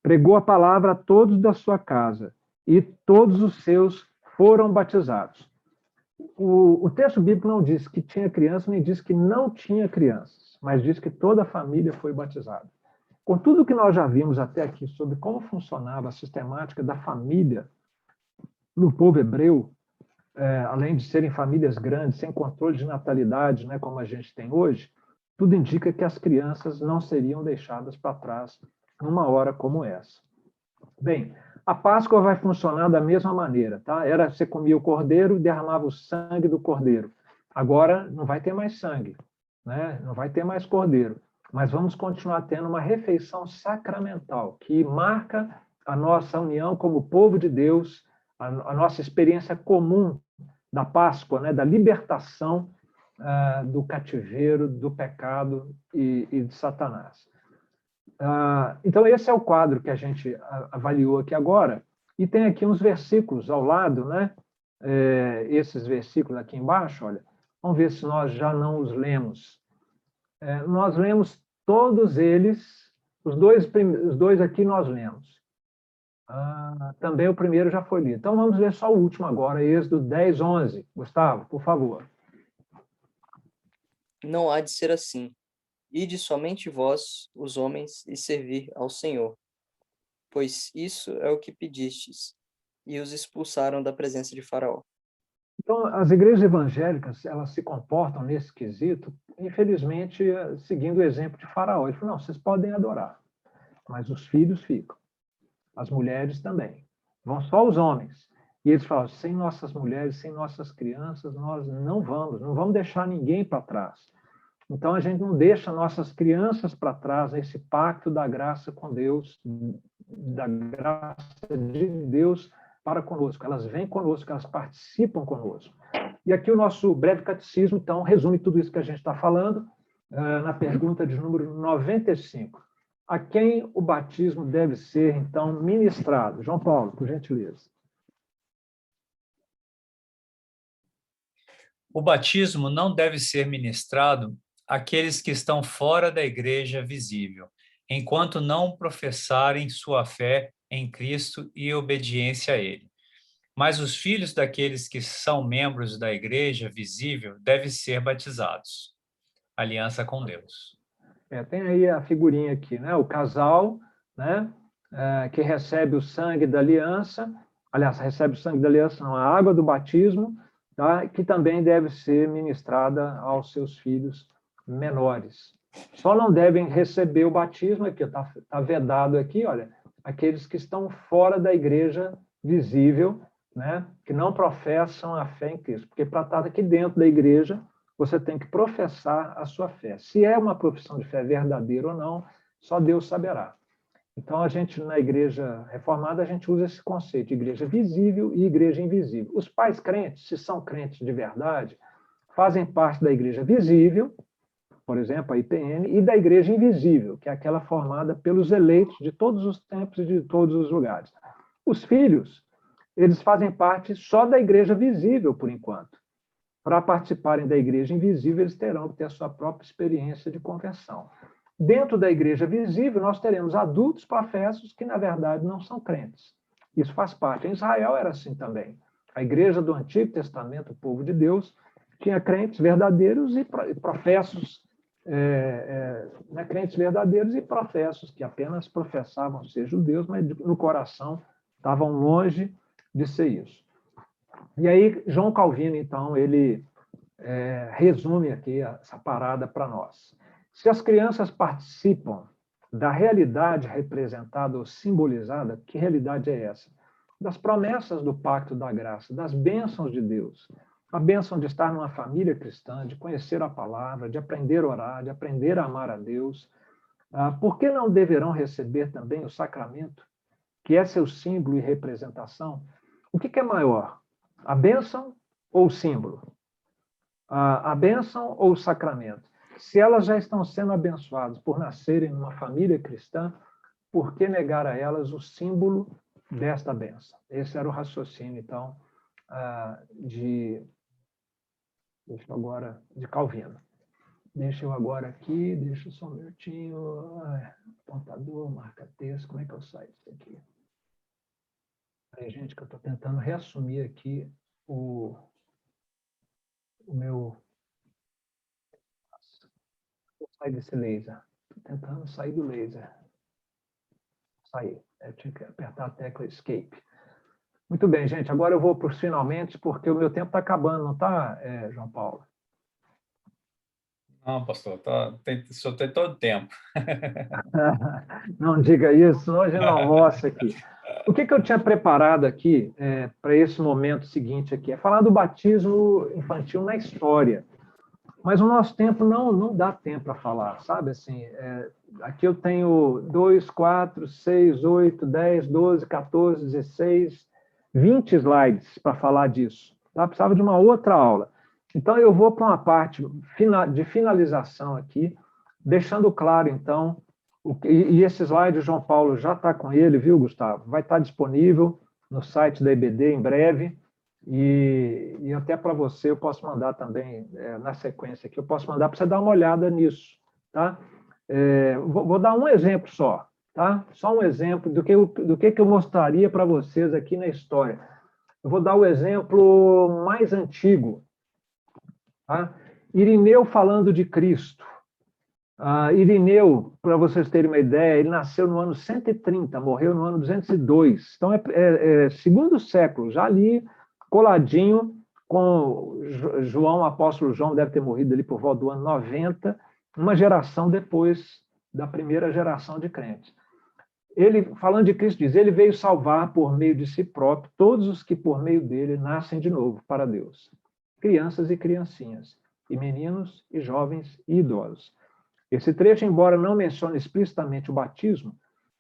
Pregou a palavra a todos da sua casa e todos os seus foram batizados. O texto bíblico não diz que tinha criança, nem diz que não tinha crianças, mas diz que toda a família foi batizada. Com tudo que nós já vimos até aqui sobre como funcionava a sistemática da família no povo hebreu, além de serem famílias grandes, sem controle de natalidade, né, como a gente tem hoje, tudo indica que as crianças não seriam deixadas para trás numa hora como essa. Bem, a Páscoa vai funcionar da mesma maneira, tá? Você comia o cordeiro e derramava o sangue do cordeiro. Agora não vai ter mais sangue, né? Não vai ter mais cordeiro, mas vamos continuar tendo uma refeição sacramental que marca a nossa união como povo de Deus, a nossa experiência comum da Páscoa, né? Da libertação do cativeiro, do pecado e de Satanás. Então, esse é o quadro que a gente avaliou aqui agora. E tem aqui uns versículos ao lado, né? Esses versículos aqui embaixo, olha. Vamos ver se nós já não os lemos. Nós lemos todos eles, os dois aqui nós lemos. Também o primeiro já foi lido. Então, vamos ler só o último agora, Êxodo 10, 11. Gustavo, por favor. Não há de ser assim. Ide somente vós, os homens, e servir ao Senhor. Pois isso é o que pedistes. E os expulsaram da presença de Faraó. Então, as igrejas evangélicas, elas se comportam nesse quesito, infelizmente, seguindo o exemplo de Faraó. Ele falou, não, vocês podem adorar, mas os filhos ficam. As mulheres também. Vão só os homens. E eles falam, sem nossas mulheres, sem nossas crianças, nós não vamos deixar ninguém para trás. Então, a gente não deixa nossas crianças para trás nesse pacto da graça com Deus, da graça de Deus para conosco. Elas vêm conosco, elas participam conosco. E aqui o nosso breve catecismo, então, resume tudo isso que a gente está falando na pergunta de número 95. A quem o batismo deve ser, então, ministrado? João Paulo, por gentileza. O batismo não deve ser ministrado àqueles que estão fora da igreja visível, enquanto não professarem sua fé em Cristo e obediência a Ele. Mas os filhos daqueles que são membros da igreja visível devem ser batizados. Aliança com Deus. Tem aí a figurinha aqui, né? O casal, né? Que recebe o sangue da aliança, aliás, recebe o sangue da aliança, não, a água do batismo, tá? Que também deve ser ministrada aos seus filhos menores. Só não devem receber o batismo, aqui está vedado aqui, olha, aqueles que estão fora da igreja visível, né? Que não professam a fé em Cristo, porque para estar aqui dentro da igreja, você tem que professar a sua fé. Se é uma profissão de fé verdadeira ou não, só Deus saberá. Então, a gente, na igreja reformada, a gente usa esse conceito de igreja visível e igreja invisível. Os pais crentes, se são crentes de verdade, fazem parte da igreja visível, por exemplo, a IPN, e da igreja invisível, que é aquela formada pelos eleitos de todos os tempos e de todos os lugares. Os filhos, eles fazem parte só da igreja visível, por enquanto. Para participarem da igreja invisível, eles terão que ter a sua própria experiência de conversão. Dentro da igreja visível, nós teremos adultos professos que, na verdade, não são crentes. Isso faz parte. Em Israel era assim também. A igreja do Antigo Testamento, o povo de Deus, tinha crentes verdadeiros e professos, crentes verdadeiros e professos, que apenas professavam ser judeus, mas no coração estavam longe de ser isso. E aí, João Calvino, então, ele resume aqui essa parada para nós. Se as crianças participam da realidade representada ou simbolizada, que realidade é essa? Das promessas do pacto da graça, das bênçãos de Deus. A bênção de estar numa família cristã, de conhecer a palavra, de aprender a orar, de aprender a amar a Deus. Por que não deverão receber também o sacramento, que é seu símbolo e representação? O que é maior? A bênção ou o símbolo? A bênção ou o sacramento? Se elas já estão sendo abençoadas por nascerem numa família cristã, por que negar a elas o símbolo desta bênção? Esse era o raciocínio, então, de Calvino. Deixa eu agora aqui, deixa só um minutinho. Apontador, marca-texto, como é que eu saio disso aqui? Aí, gente, que eu estou tentando reassumir aqui o meu... Vou sair desse laser. Estou tentando sair do laser. Sair. Eu tinha que apertar a tecla Escape. Muito bem, gente. Agora eu vou para os finalmente, porque o meu tempo está acabando, não está, João Paulo? Não, pastor, só tem todo o tempo. Não diga isso, senão a gente não almoça aqui. O que eu tinha preparado aqui para esse momento seguinte aqui é falar do batismo infantil na história. Mas o nosso tempo não dá tempo para falar, sabe? Assim, aqui eu tenho 2, 4, 6, 8, 10, 12, 14, 16, 20 slides para falar disso. Tá? Precisava de uma outra aula. Então, eu vou para uma parte de finalização aqui, deixando claro, então, e esse slide o João Paulo já está com ele, viu, Gustavo? Vai estar disponível no site da EBD em breve, e até para você eu posso mandar também, na sequência aqui, eu posso mandar para você dar uma olhada nisso, tá? Vou dar um exemplo só, tá? Só um exemplo do que eu mostraria para vocês aqui na história. Eu vou dar o exemplo mais antigo, tá? Irineu falando de Cristo. Irineu, para vocês terem uma ideia, ele nasceu no ano 130, morreu no ano 202. Então, segundo século, já ali coladinho com João, apóstolo João deve ter morrido ali por volta do ano 90, uma geração depois da primeira geração de crentes. Ele, falando de Cristo, diz, ele veio salvar por meio de si próprio todos os que por meio dele nascem de novo para Deus, crianças e criancinhas, e meninos e jovens e idosos. Esse trecho, embora não mencione explicitamente o batismo,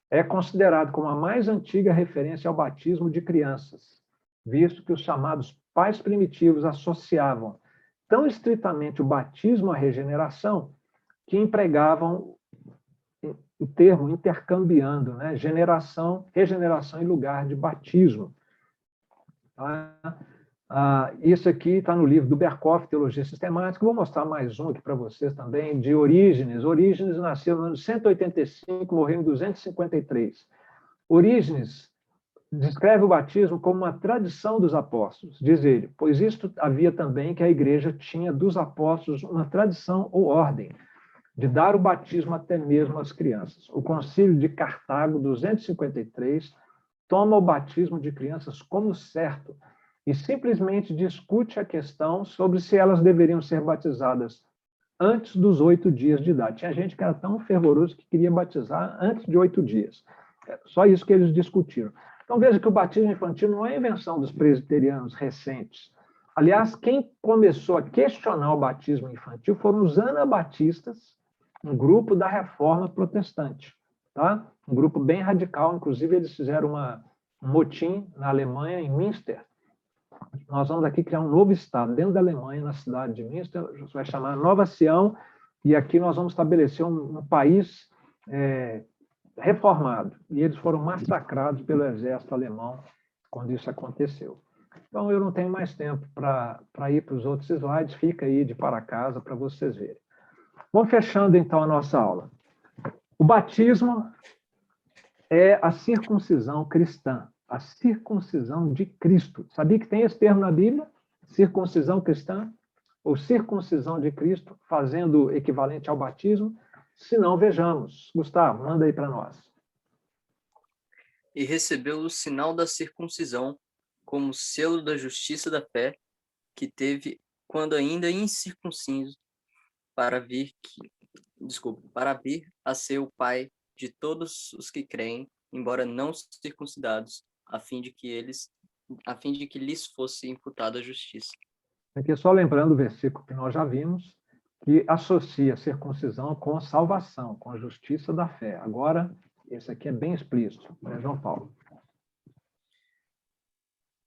é considerado como a mais antiga referência ao batismo de crianças, visto que os chamados pais primitivos associavam tão estritamente o batismo à regeneração que empregavam o termo intercambiando, né? Regeneração em lugar de batismo. Isso aqui está no livro do Berkhoff, Teologia Sistemática. Vou mostrar mais um aqui para vocês também, de Orígenes. Orígenes nasceu no ano 185, morreu em 253. Orígenes descreve o batismo como uma tradição dos apóstolos, diz ele, pois isto havia também que a igreja tinha dos apóstolos uma tradição ou ordem de dar o batismo até mesmo às crianças. O Concílio de Cartago, 253, toma o batismo de crianças como certo e simplesmente discute a questão sobre se elas deveriam ser batizadas antes dos 8 dias de idade. Tinha gente que era tão fervoroso que queria batizar antes de 8 dias. Só isso que eles discutiram. Então, veja que o batismo infantil não é invenção dos presbiterianos recentes. Aliás, quem começou a questionar o batismo infantil foram os anabatistas, um grupo da Reforma Protestante, tá? Um grupo bem radical, inclusive eles fizeram um motim na Alemanha, em Münster. Nós vamos aqui criar um novo estado dentro da Alemanha, na cidade de Münster, vai chamar Nova Sião, e aqui nós vamos estabelecer um país reformado. E eles foram massacrados pelo exército alemão quando isso aconteceu. Então, eu não tenho mais tempo para ir para os outros slides, fica aí de para casa para vocês verem. Vamos fechando, então, a nossa aula. O batismo é a circuncisão cristã. a circuncisão de Cristo. Sabia que tem esse termo na Bíblia? Circuncisão cristã? Ou circuncisão de Cristo, fazendo equivalente ao batismo? Se não, vejamos. Gustavo, manda aí para nós. E recebeu o sinal da circuncisão como selo da justiça da fé que teve quando ainda incircunciso para vir a ser o pai de todos os que creem, embora não circuncidados, a fim de que lhes fosse imputada a justiça. Aqui só lembrando o versículo que nós já vimos, que associa a circuncisão com a salvação, com a justiça da fé. Agora, esse aqui é bem explícito, né, João Paulo?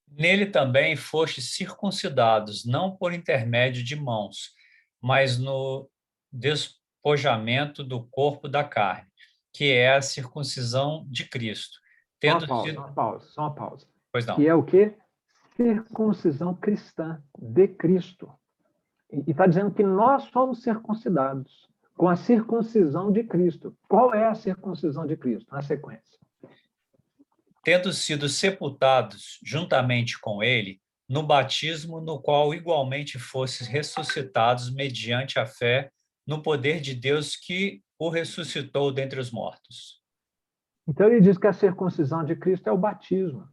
Nele também fostes circuncidados, não por intermédio de mãos, mas no despojamento do corpo da carne, que é a circuncisão de Cristo. Só uma pausa. Pois não. Que é o quê? Circuncisão cristã de Cristo. E está dizendo que nós somos circuncidados com a circuncisão de Cristo. Qual é a circuncisão de Cristo? Na sequência. Tendo sido sepultados juntamente com ele, no batismo no qual igualmente fostes ressuscitados mediante a fé no poder de Deus que o ressuscitou dentre os mortos. Então ele diz que a circuncisão de Cristo é o batismo.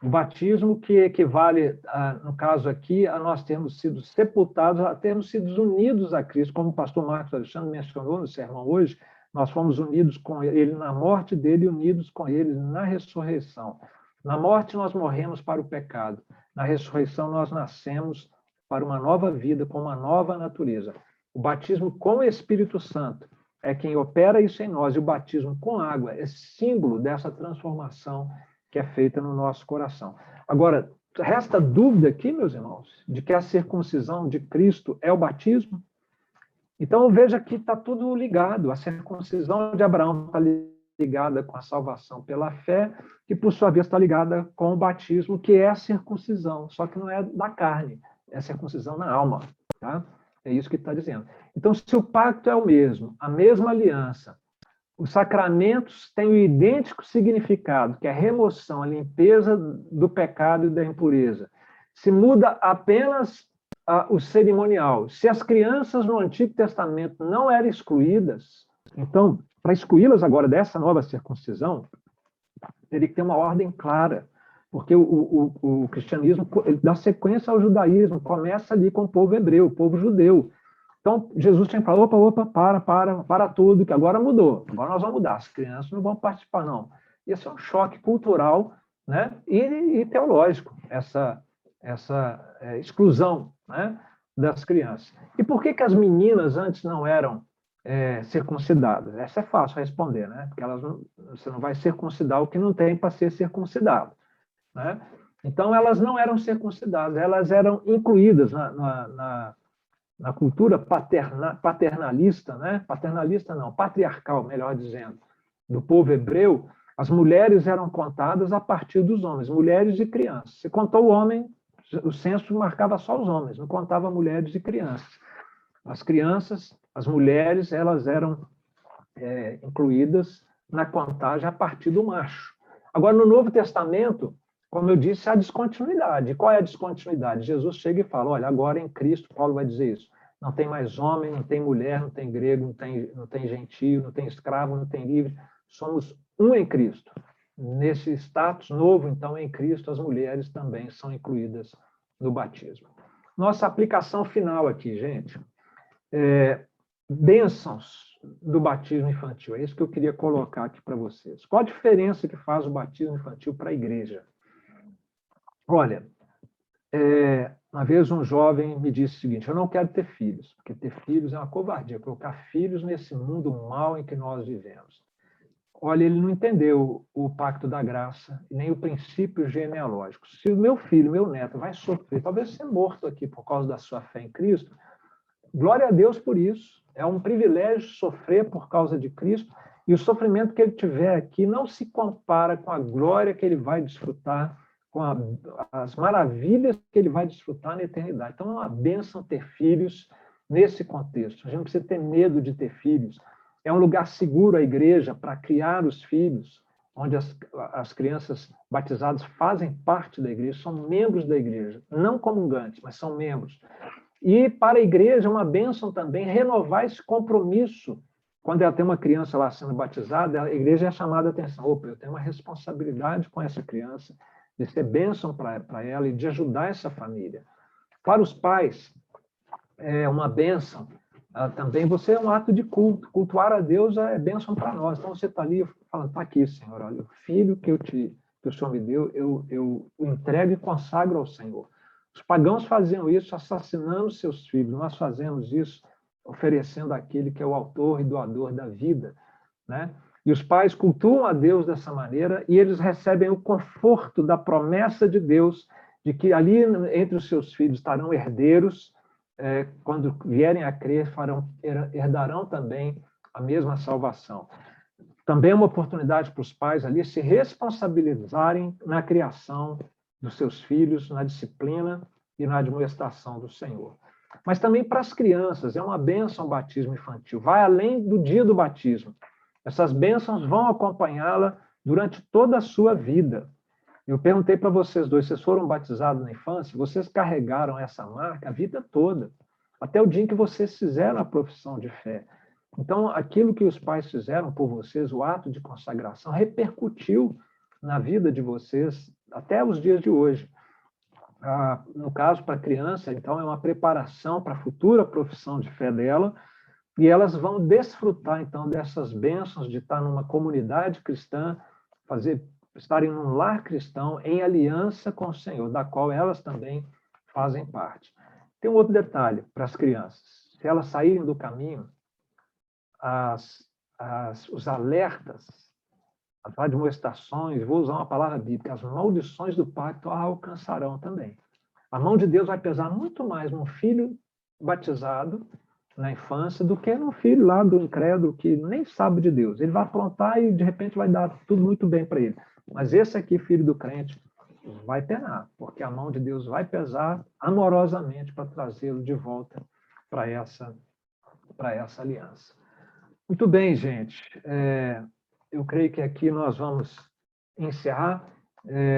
O batismo que equivale, no caso aqui, a nós termos sido sepultados, a termos sido unidos a Cristo, como o pastor Marcos Alexandre mencionou no sermão hoje, nós fomos unidos com ele na morte dele e unidos com ele na ressurreição. Na morte nós morremos para o pecado, na ressurreição nós nascemos para uma nova vida, com uma nova natureza. O batismo com o Espírito Santo é quem opera isso em nós, e o batismo com água é símbolo dessa transformação que é feita no nosso coração. Agora, resta dúvida aqui, meus irmãos, de que a circuncisão de Cristo é o batismo? Então, veja que está tudo ligado. A circuncisão de Abraão está ligada com a salvação pela fé, que, por sua vez, está ligada com o batismo, que é a circuncisão, só que não é da carne, é a circuncisão na alma. Tá? É isso que está dizendo. Então, se o pacto é o mesmo, a mesma aliança, os sacramentos têm o idêntico significado, que é a remoção, a limpeza do pecado e da impureza. Se muda apenas o cerimonial. Se as crianças no Antigo Testamento não eram excluídas, então, para excluí-las agora dessa nova circuncisão, teria que ter uma ordem clara, porque o cristianismo dá sequência ao judaísmo, começa ali com o povo hebreu, o povo judeu. Então, Jesus tinha que falar, opa, para tudo, que agora mudou. Agora nós vamos mudar. As crianças não vão participar, não. Esse é um choque cultural, né, e teológico, essa exclusão, né, das crianças. E por que as meninas antes não eram circuncidadas? Essa é fácil responder, né? Porque você não vai circuncidar o que não tem para ser circuncidado, né? Então, elas não eram circuncidadas, elas eram incluídas na cultura paternalista, né? Paternalista não, patriarcal, melhor dizendo, do povo hebreu. As mulheres eram contadas a partir dos homens, mulheres e crianças. Se contou o homem, o censo marcava só os homens, não contava mulheres e crianças. As crianças, as mulheres, elas eram incluídas na contagem a partir do macho. Agora, no Novo Testamento, como eu disse, há descontinuidade. Qual é a descontinuidade? Jesus chega e fala, olha, agora em Cristo, Paulo vai dizer isso, não tem mais homem, não tem mulher, não tem grego, não tem gentio, não tem escravo, não tem livre, somos um em Cristo. Nesse status novo, então, em Cristo, as mulheres também são incluídas no batismo. Nossa aplicação final aqui, gente, bênçãos do batismo infantil. É isso que eu queria colocar aqui para vocês. Qual a diferença que faz o batismo infantil para a igreja? Olha, uma vez um jovem me disse o seguinte, eu não quero ter filhos, porque ter filhos é uma covardia, colocar filhos nesse mundo mau em que nós vivemos. Olha, ele não entendeu o pacto da graça, nem o princípio genealógico. Se o meu filho, meu neto, vai sofrer, talvez ser morto aqui por causa da sua fé em Cristo, glória a Deus por isso. É um privilégio sofrer por causa de Cristo, e o sofrimento que ele tiver aqui não se compara com a glória que ele vai desfrutar, com as maravilhas que ele vai desfrutar na eternidade. Então, é uma bênção ter filhos nesse contexto. A gente não precisa ter medo de ter filhos. É um lugar seguro a igreja para criar os filhos, onde as crianças batizadas fazem parte da igreja, são membros da igreja, não comungantes, mas são membros. E para a igreja é uma bênção também renovar esse compromisso. Quando ela tem uma criança lá sendo batizada, a igreja é chamada a atenção. Opa, eu tenho uma responsabilidade com essa criança, de ser bênção para ela e de ajudar essa família. Para os pais, é uma bênção. Também você é um ato de culto. Cultuar a Deus é bênção para nós. Então você está ali falando, está aqui, Senhor, olha, o filho que o Senhor me deu, eu o entrego e consagro ao Senhor. Os pagãos faziam isso assassinando seus filhos. Nós fazemos isso oferecendo àquele que é o autor e doador da vida, né? E os pais cultuam a Deus dessa maneira e eles recebem o conforto da promessa de Deus de que ali entre os seus filhos estarão herdeiros, quando vierem a crer, herdarão também a mesma salvação. Também é uma oportunidade para os pais ali se responsabilizarem na criação dos seus filhos, na disciplina e na admoestação do Senhor. Mas também para as crianças, é uma bênção o batismo infantil, vai além do dia do batismo. Essas bênçãos vão acompanhá-la durante toda a sua vida. Eu perguntei para vocês dois, vocês foram batizados na infância? Vocês carregaram essa marca a vida toda, até o dia em que vocês fizeram a profissão de fé. Então, aquilo que os pais fizeram por vocês, o ato de consagração, repercutiu na vida de vocês até os dias de hoje. No caso, para a criança, então, é uma preparação para a futura profissão de fé dela, e elas vão desfrutar, então, dessas bênçãos de estar numa comunidade cristã, estarem num lar cristão em aliança com o Senhor, da qual elas também fazem parte. Tem um outro detalhe para as crianças. Se elas saírem do caminho, os alertas, as admoestações, vou usar uma palavra bíblica, as maldições do pacto a alcançarão também. A mão de Deus vai pesar muito mais num filho batizado na infância do que num filho lá do incrédulo que nem sabe de Deus. Ele vai aprontar e, de repente, vai dar tudo muito bem para ele. Mas esse aqui, filho do crente, vai penar, porque a mão de Deus vai pesar amorosamente para trazê-lo de volta para essa aliança. Muito bem, gente. Eu creio que aqui nós vamos encerrar.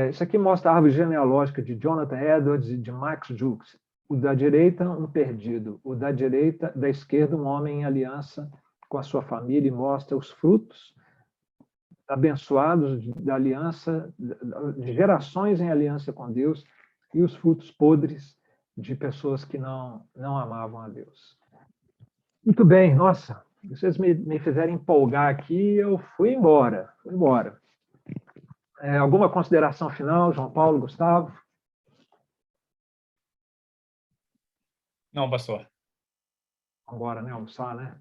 Isso aqui mostra a árvore genealógica de Jonathan Edwards e de Max Jukes. O da direita, um perdido. O da esquerda, um homem em aliança com a sua família, e mostra os frutos abençoados da aliança, de gerações em aliança com Deus, e os frutos podres de pessoas que não amavam a Deus. Muito bem, nossa, vocês me fizeram empolgar aqui, eu fui embora. Alguma consideração final, João Paulo, Gustavo? Não, pastor. Vamos embora, né? Almoçar, né?